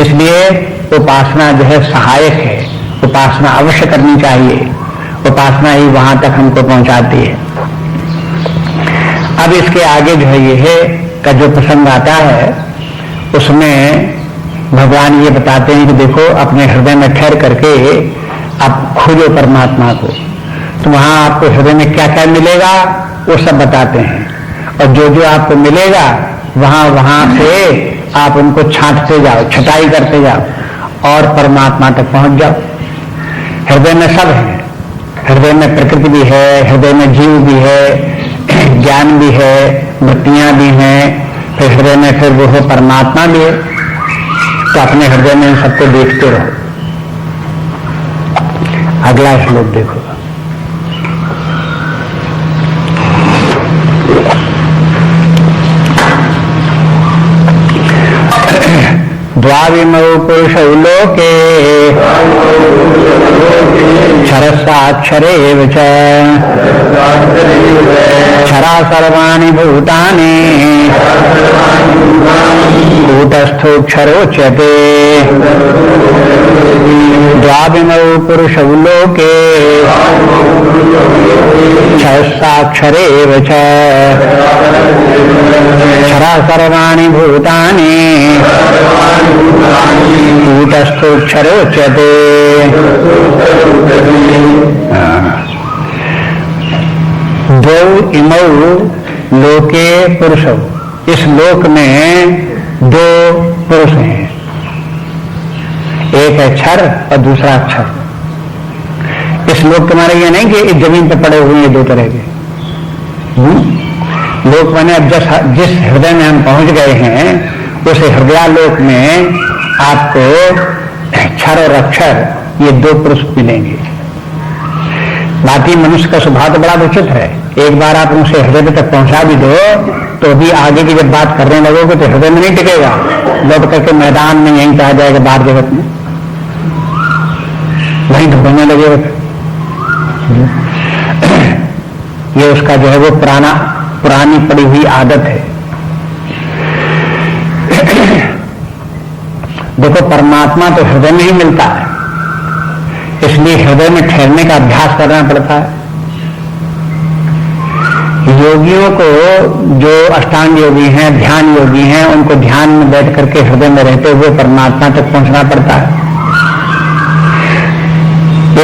इसलिए उपासना जो है सहायक है, उपासना अवश्य करनी चाहिए। उपासना ही वहां तक हमको पहुंचाती है। अब इसके आगे जो है ये है का जो प्रसंग आता है उसमें भगवान ये बताते हैं कि देखो अपने हृदय में ठहर करके आप खोजो परमात्मा को, तो वहां आपको हृदय में क्या क्या मिलेगा वो सब बताते हैं। और जो जो आपको मिलेगा वहां वहां से आप उनको छांटते जाओ, छटाई करते जाओ और परमात्मा तक पहुंच जाओ। हृदय में सब है, हृदय में प्रकृति भी है, हृदय में जीव भी है, ज्ञान भी है, वृत्तियां भी हैं, फिर हृदय में फिर वो परमात्मा भी है। तो अपने हृदय में इन सबको देखते रहो। अगला श्लोक देखो। द्वाविमौ पुरुषौ लोके क्षरस्साक्षरेव च क्षरा सर्वाणि भूतानि कूटस्थोऽक्षरोच्यते। द्वाविमौ पुरुषौ लोके क्षरस्साक्षरेव च क्षरा सर्वाणि भूतानि कूटस्थोऽक्षरोच्यते। द्वौ इमौ लोके पुरुषौ, इस लोक में दो पुरुष हैं, एक है क्षर और दूसरा अक्षर। इस लोक के मारे ये नहीं कि इस जमीन पर पड़े हुए हैं दो तरह के लोक। मैंने अब जिस हृदय में हम पहुंच गए हैं उस हृदयालोक में आपको क्षर और अक्षर ये दो पुरुष मिलेंगे। बाकी मनुष्य का स्वभाव तो बड़ा विचित्र है। एक बार आप उनसे हृदय तक पहुंचा भी दो तो भी आगे की जब बात करने लगोगे तो हृदय में नहीं टिकेगा, लौट करके मैदान में यहीं पे आ जाएगा, बाहर जगत में वहीं ढूंढने लगेगा। ये उसका जो है वो पुरानी पड़ी हुई आदत है। देखो परमात्मा तो हृदय में ही मिलता है, इसलिए हृदय में ठहरने का अभ्यास करना पड़ता है। योगियों को जो अष्टांग योगी हैं, ध्यान योगी हैं, उनको ध्यान में बैठ करके हृदय में रहते हुए परमात्मा तक पहुंचना पड़ता है।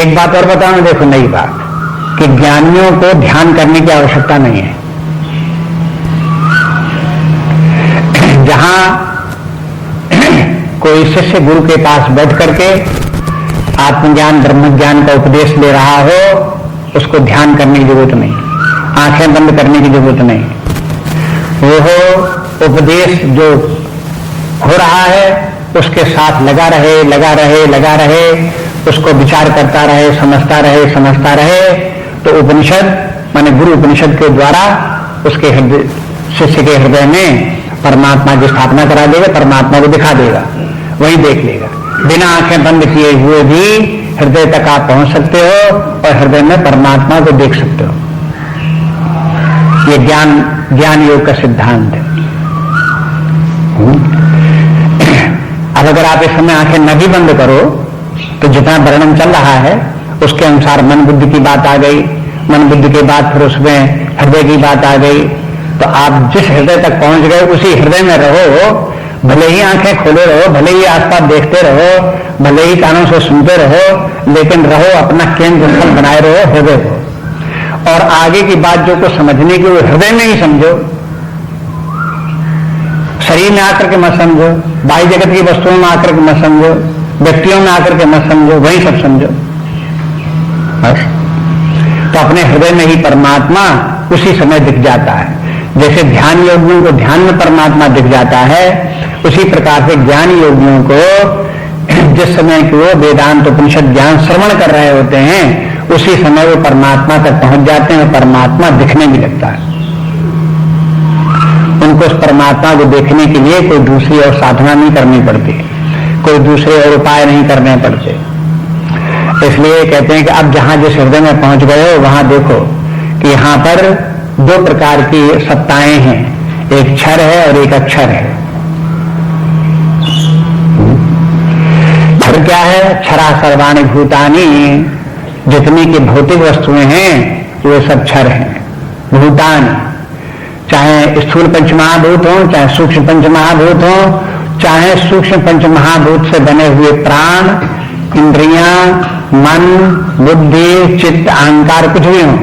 एक बात और बताऊं, देखो नई बात, कि ज्ञानियों को ध्यान करने की आवश्यकता नहीं है। जहां कोई शिष्य गुरु के पास बैठ करके आत्मज्ञान ब्रह्म ज्ञान का उपदेश ले रहा हो, उसको ध्यान करने की जरूरत नहीं, आंखें बंद करने की जरूरत नहीं। वो उपदेश जो हो रहा है उसके साथ लगा रहे, उसको विचार करता रहे, समझता रहे। तो उपनिषद माने गुरु उपनिषद के द्वारा उसके शिष्य के हृदय में परमात्मा की स्थापना करा देगा, परमात्मा को दिखा देगा, वही देख लेगा। बिना आंखें बंद किए हुए भी हृदय तक आप पहुंच सकते हो और हृदय में परमात्मा को देख सकते हो। ये ज्ञान योग का सिद्धांत है। अब अगर आप इस समय आंखें न भी बंद करो तो जितना वर्णन चल रहा है उसके अनुसार मन बुद्धि की बात आ गई। मन बुद्धि के बाद फिर उसमें हृदय की बात आ गई, तो आप जिस हृदय तक पहुंच गए उसी हृदय में रहो, भले ही आंखें खोले रहो, भले ही आसपास देखते रहो, भले ही कानों से सुनते रहो, लेकिन रहो अपना केंद्र स्थल बनाए रहो हृदय को। और आगे की बात जो कुछ समझने की वो हृदय में ही समझो, शरीर में आकर के मत समझो, बाह्य जगत की वस्तुओं में आकर के मत समझो, व्यक्तियों में आकर के मत समझो, वही सब समझो बस। तो अपने हृदय में ही परमात्मा उसी समय दिख जाता है। जैसे ध्यान योगियों को ध्यान में परमात्मा दिख जाता है, उसी प्रकार से ज्ञान योगियों को जिस समय कि वो वेदांत उपनिषद ज्ञान श्रवण कर रहे होते हैं, उसी समय वो परमात्मा तक पहुंच जाते हैं, परमात्मा दिखने भी लगता है। उनको उस परमात्मा को देखने के लिए कोई दूसरी और साधना नहीं करनी पड़ती, कोई दूसरे और उपाय नहीं करने पड़ते। इसलिए कहते हैं कि अब जहां जिस हृदय में पहुंच गए हो वहां देखो कि यहां पर दो प्रकार की सत्ताएं हैं, एक क्षर है और एक अक्षर है। क्षर क्या है? क्षरा सर्वाणि भूतानि, जितनी की भौतिक वस्तुएं हैं वो सब क्षर हैं, भूतान। चाहे स्थूल पंचमहाभूत हो, चाहे सूक्ष्म पंचमहाभूत हो, चाहे सूक्ष्म पंचमहाभूत से बने हुए प्राण, इंद्रियां, मन, बुद्धि, चित्त, अहंकार, कुछ भी हो,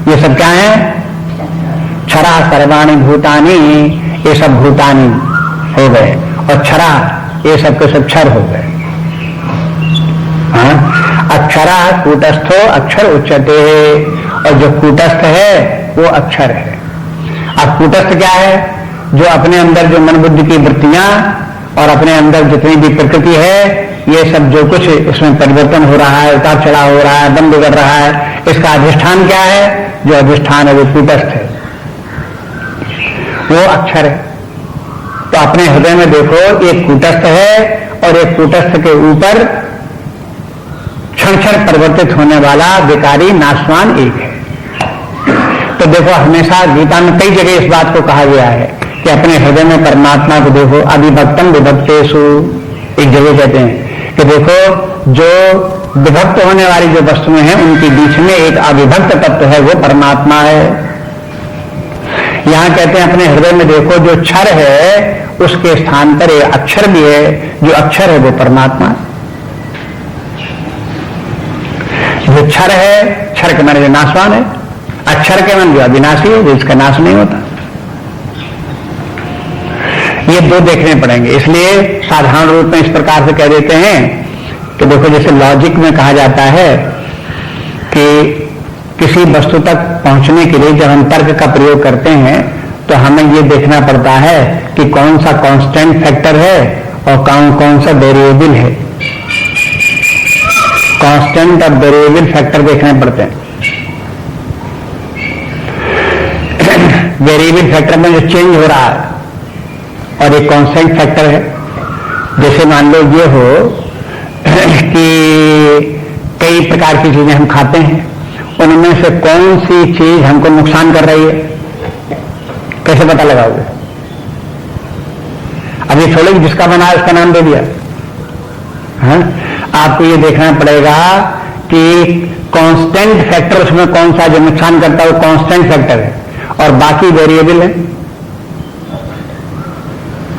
ये सब क्या है? क्षरा सर्वाणि भूतानि, ये सब भूतानि हो गए, और क्षरा ये सब के सब क्षर हो गए। अक्षरा कूटस्थो अक्षर उच्चते, और जो कूटस्थ है वो अक्षर है। अब कूटस्थ क्या है? जो अपने अंदर जो मन बुद्धि की वृत्तियां और अपने अंदर जितनी भी प्रकृति है, ये सब जो कुछ इसमें परिवर्तन हो रहा है, उतार चढ़ाव हो रहा है, दम बिगड़ रहा है, इसका अधिष्ठान क्या है? जो अधिष्ठान है वो कूटस्थ है, वो अक्षर है। तो अपने हृदय में देखो, एक कूटस्थ है और एक कूटस्थ के ऊपर क्षण क्षण परिवर्तित होने वाला विकारी नाशवान एक है। तो देखो, हमेशा गीता में कई जगह इस बात को कहा गया है कि अपने हृदय में परमात्मा को देखो। अविभक्तम विभक्तेषु, एक जगह कहते हैं कि देखो जो विभक्त होने वाली जो वस्तुएं हैं उनके बीच में एक अविभक्त तत्व है, वो परमात्मा है। यहां कहते हैं अपने हृदय में देखो, जो क्षर है उसके स्थान पर एक अक्षर भी है, जो अक्षर है वो परमात्मा है। जो क्षर है, क्षर के माने जो नाशवान है, अक्षर के मन जो अविनाशी है, जिसका नाश नहीं होता। ये दो देखने पड़ेंगे। इसलिए साधारण रूप में इस प्रकार से कह देते हैं कि देखो, जैसे लॉजिक में कहा जाता है कि किसी वस्तु तक पहुंचने के लिए जब हम तर्क का प्रयोग करते हैं तो हमें ये देखना पड़ता है कि कौन सा कांस्टेंट फैक्टर है और कौन सा वेरिएबल है। कांस्टेंट और वेरिएबल फैक्टर देखने पड़ते हैं। वेरिएबल फैक्टर में जो चेंज हो रहा है और एक कांस्टेंट फैक्टर है। जैसे मान लो ये हो कि कई प्रकार की चीजें हम खाते हैं, उनमें से कौन सी चीज हमको नुकसान कर रही है, कैसे पता लगाओगे? अब ये छोड़े जिसका बना है उसका नाम दे दिया। हाँ? आपको ये देखना पड़ेगा कि कांस्टेंट फैक्टर उसमें कौन सा जो नुकसान करता है वो कांस्टेंट फैक्टर है और बाकी वेरिएबल है।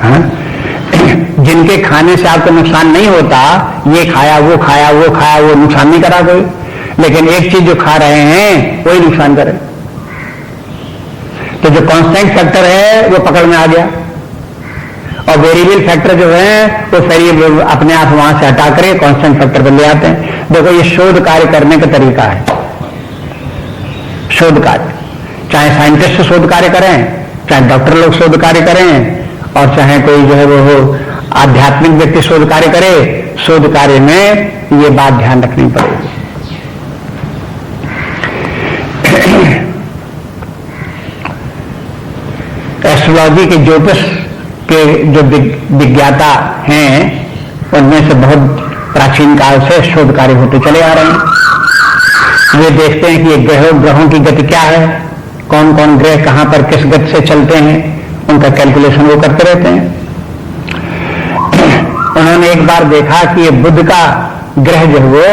हाँ? जिनके खाने से आपको नुकसान नहीं होता, ये खाया वो खाया वो खाया, वो नुकसान नहीं करा कोई, लेकिन एक चीज जो खा रहे हैं वही नुकसान करे। तो जो कांस्टेंट फैक्टर है वो पकड़ में आ गया और वेरिएबल फैक्टर जो है वो फिर अपने आप वहां से हटा कर कांस्टेंट फैक्टर पर ले आते हैं। देखो, ये शोध कार्य करने का तरीका है। शोध कार्य, चाहे साइंटिस्ट शोध कार्य करें, चाहे डॉक्टर लोग शोध कार्य करें, और चाहे कोई जो है वो आध्यात्मिक व्यक्ति शोध कार्य करे, शोध कार्य में ये बात ध्यान रखनी पड़ेगी। एस्ट्रोलॉजी के ज्योतिष के जो विज्ञाता हैं उनमें से बहुत प्राचीन काल से शोध कार्य होते चले आ रहे हैं। वे देखते हैं कि ये ग्रहों की गति क्या है, कौन कौन ग्रह कहां पर किस गति से चलते हैं, उनका कैलकुलेशन वो करते रहते हैं। उन्होंने एक बार देखा कि ये बुध का ग्रह जो वो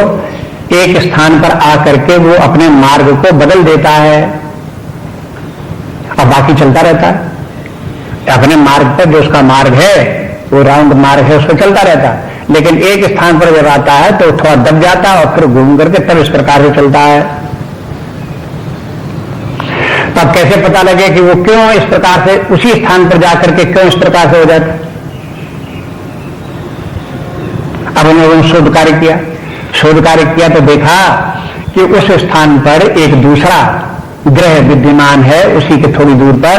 एक स्थान पर आकर के वो अपने मार्ग को बदल देता है। और बाकी चलता रहता है अपने मार्ग पर, जो उसका मार्ग है वो राउंड मार्ग है, उस पर चलता रहता है। लेकिन एक स्थान पर जब आता है तो थोड़ा दब जाता है और फिर घूम करके तब इस प्रकार से चलता है। तब कैसे पता लगे कि वो क्यों इस प्रकार से उसी स्थान पर जाकर के क्यों इस प्रकार से हो जाता? अब उन्होंने शोध कार्य किया तो देखा कि उस स्थान पर एक दूसरा ग्रह विद्यमान है, उसी के थोड़ी दूर पर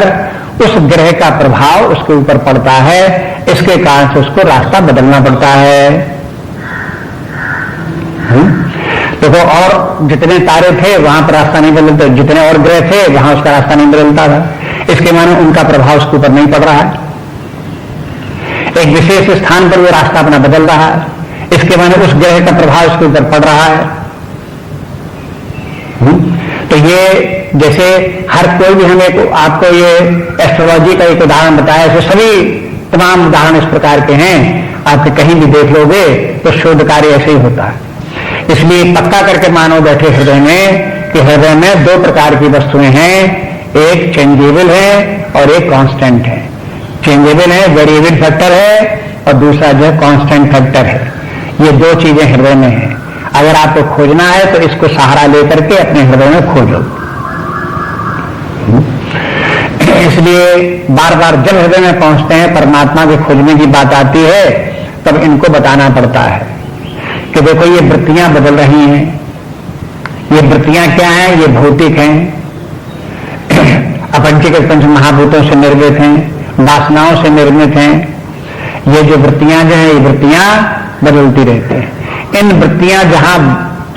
उस ग्रह का प्रभाव उसके ऊपर पड़ता है, इसके कारण से उसको रास्ता बदलना पड़ता है। देखो और जितने तारे थे वहां पर रास्ता नहीं बदलते, जितने और ग्रह थे वहां उसका रास्ता नहीं बदलता था। इसके माने उनका प्रभाव उसके ऊपर नहीं पड़ रहा है, एक विशेष स्थान पर वो रास्ता अपना बदल रहा है, इसके माने उस ग्रह का प्रभाव उसके ऊपर पड़ रहा है। तो ये जैसे हर कोई भी हमें आपको ये एस्ट्रोलॉजी का एक उदाहरण बताया, ऐसे सभी तमाम उदाहरण इस प्रकार के हैं, आप कहीं भी देख लोगे तो शोध कार्य ऐसे ही होता है। इसलिए पक्का करके मानो बैठे हृदय में कि हृदय में दो प्रकार की वस्तुएं हैं, एक चेंजेबल है और एक कांस्टेंट है। चेंजेबल है, वेरिएबल फैक्टर है, और दूसरा जो है कांस्टेंट फैक्टर है। ये दो चीजें हृदय में हैं। अगर आपको खोजना है तो इसको सहारा लेकर के अपने हृदय में खोजो। इसलिए बार बार जब हृदय में पहुंचते हैं, परमात्मा के खोजने की बात आती है, तब इनको बताना पड़ता है कि देखो ये वृत्तियां बदल रही हैं। ये वृत्तियां क्या हैं? ये भौतिक हैं, अपंचीकृत पंच महाभूतों से निर्मित हैं, वासनाओं से निर्मित हैं। ये जो वृत्तियां जो है, ये वृत्तियां बदलती रहती हैं। इन वृत्तियां जहां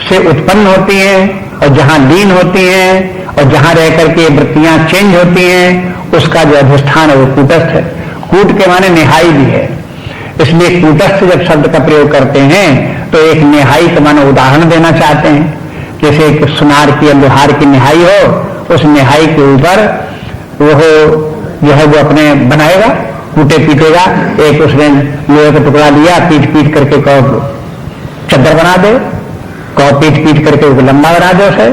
से उत्पन्न होती हैं और जहां लीन होती हैं और जहां रह करके ये वृत्तियां चेंज होती हैं, उसका जो अधिष्ठान है वो कूटस्थ है। कूट के माने निहाई भी है, इसलिए कूटस्थ जब शब्द का प्रयोग करते हैं तो एक निहाई का माने उदाहरण देना चाहते हैं। जैसे एक सुनार की या लोहार की निहाई हो, उस निहाई के ऊपर वो जो है वो अपने बनाएगा, कूटे पीटेगा। एक उसने लोहे का टुकड़ा लिया, पीट पीट करके चद्दर बना दे, पीट पीट करके उसको लंबा बना दे उसे,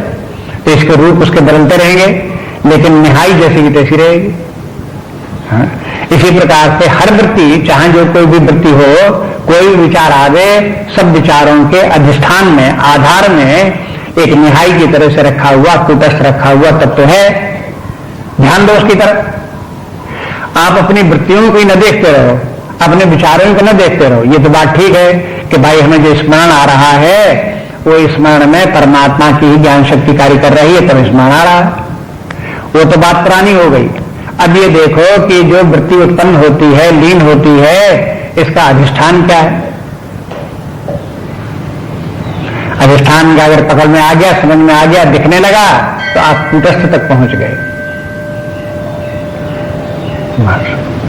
तो इसके रूप उसके बदलते रहेंगे, लेकिन निहाई जैसी की तैसी रहेगी। हाँ? इसी प्रकार से हर वृत्ति, चाहे जो कोई भी वृत्ति हो, कोई भी विचार आवे, सब विचारों के अधिष्ठान में, आधार में एक निहाई की तरह से रखा हुआ, कूटस्थ रखा हुआ तत्व है। ध्यान दो उसकी तरफ। आप अपनी वृत्तियों को ही न देखते रहो, अपने विचारों को न देखते रहो। ये तो बात ठीक है कि भाई हमें जो स्मरण आ रहा है वो स्मरण में परमात्मा की ही ज्ञान शक्ति कार्य कर रही है, तब स्मरण आ रहा है, वो तो बात पुरानी हो गई। अब ये देखो कि जो वृत्ति उत्पन्न होती है, लीन होती है, इसका अधिष्ठान क्या है? अधिष्ठान का अगर पकड़ में आ गया, समझ में आ गया, दिखने लगा, तो आप कूटस्थ तक पहुंच गए।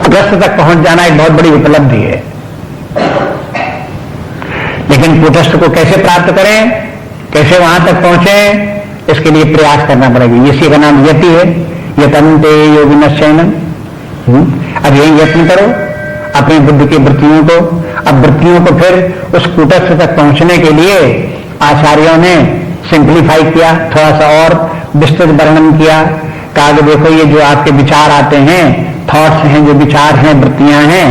कूटस्थ तक पहुंच जाना एक बहुत बड़ी उपलब्धि है। लेकिन कूटस्थ को कैसे प्राप्त करें, कैसे वहां तक पहुंचे, इसके लिए प्रयास करना पड़ेगा। इसी का नाम यति है, यतन्ते योगिनश्चैनम। अब यही यत्न करो अपनी बुद्धि की वृत्तियों को। अब वृत्तियों को फिर उस कूटस्थ तक पहुंचने के लिए आचार्यों ने सिंप्लीफाई किया, थोड़ा सा और विस्तृत वर्णन किया। कहा कि देखो ये जो आपके विचार आते हैं, थॉट्स हैं, जो विचार हैं, वृत्तियां हैं,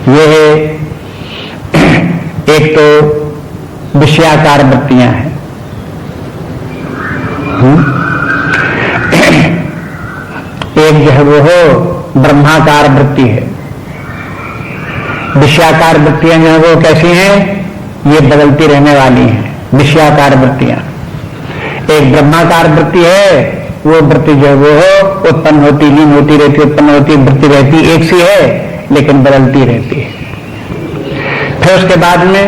ये एक तो विषयाकार वृत्तियां हैं, एक जो है वो हो ब्रह्माकार वृत्ति है। विषयाकार वृत्तियां जो है वो कैसी हैं? ये बदलती रहने वाली हैं विषयाकार वृत्तियां। एक ब्रह्माकार वृत्ति है, वो वृत्ति जो है वो हो उत्पन्न होती, लीन होती रहती, उत्पन्न होती, वृत्ति रहती एक सी है, लेकिन बदलती रहती है। फिर उसके बाद में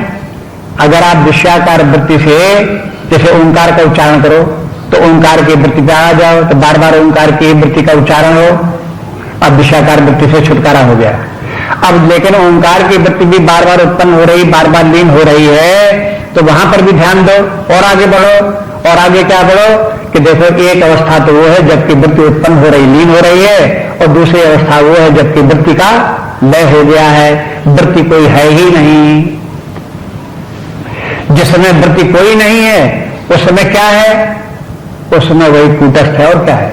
अगर आप विषयाकार वृत्ति से जैसे ओंकार का उच्चारण करो, तो ओंकार की वृत्ति पे आ जाओ, तो बार बार ओंकार की वृत्ति का उच्चारण हो, अब विषयाकार वृत्ति से छुटकारा हो गया। अब लेकिन ओंकार की वृत्ति भी बार बार उत्पन्न हो रही, बार बार लीन हो रही है, तो वहां पर भी ध्यान दो और आगे बढ़ो। और आगे क्या बढ़ो कि देखो एक अवस्था तो वो है जबकि वृत्ति उत्पन्न हो रही, लीन हो रही है, और दूसरी अवस्था वो है जबकि वृत्ति का लय हो गया है, वृत्ति कोई है ही नहीं। जिस समय वृत्ति कोई नहीं है उस समय क्या है? उस समय वही कूटस्थ है, और क्या है?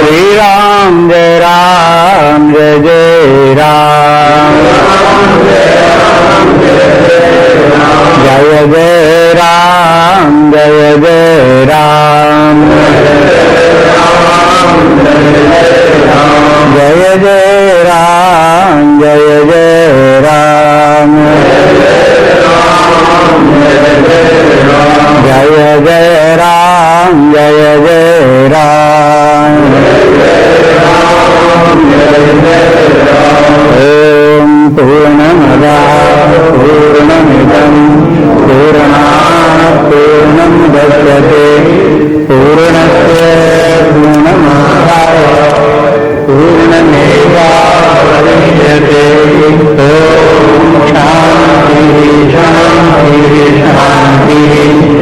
श्री राम जय जय राम, जय जय राम जय जय राम, जय जय राम जय जय राम, जय जय राम जय जय राम। ओम पूर्णमदा पूर्णमिदं पूर्णात् पूर्णमुदच्यते पूर्णस्य पूर्णमादाय पूर्णमेवावशिष्यते। ओम शांति शांति शांति।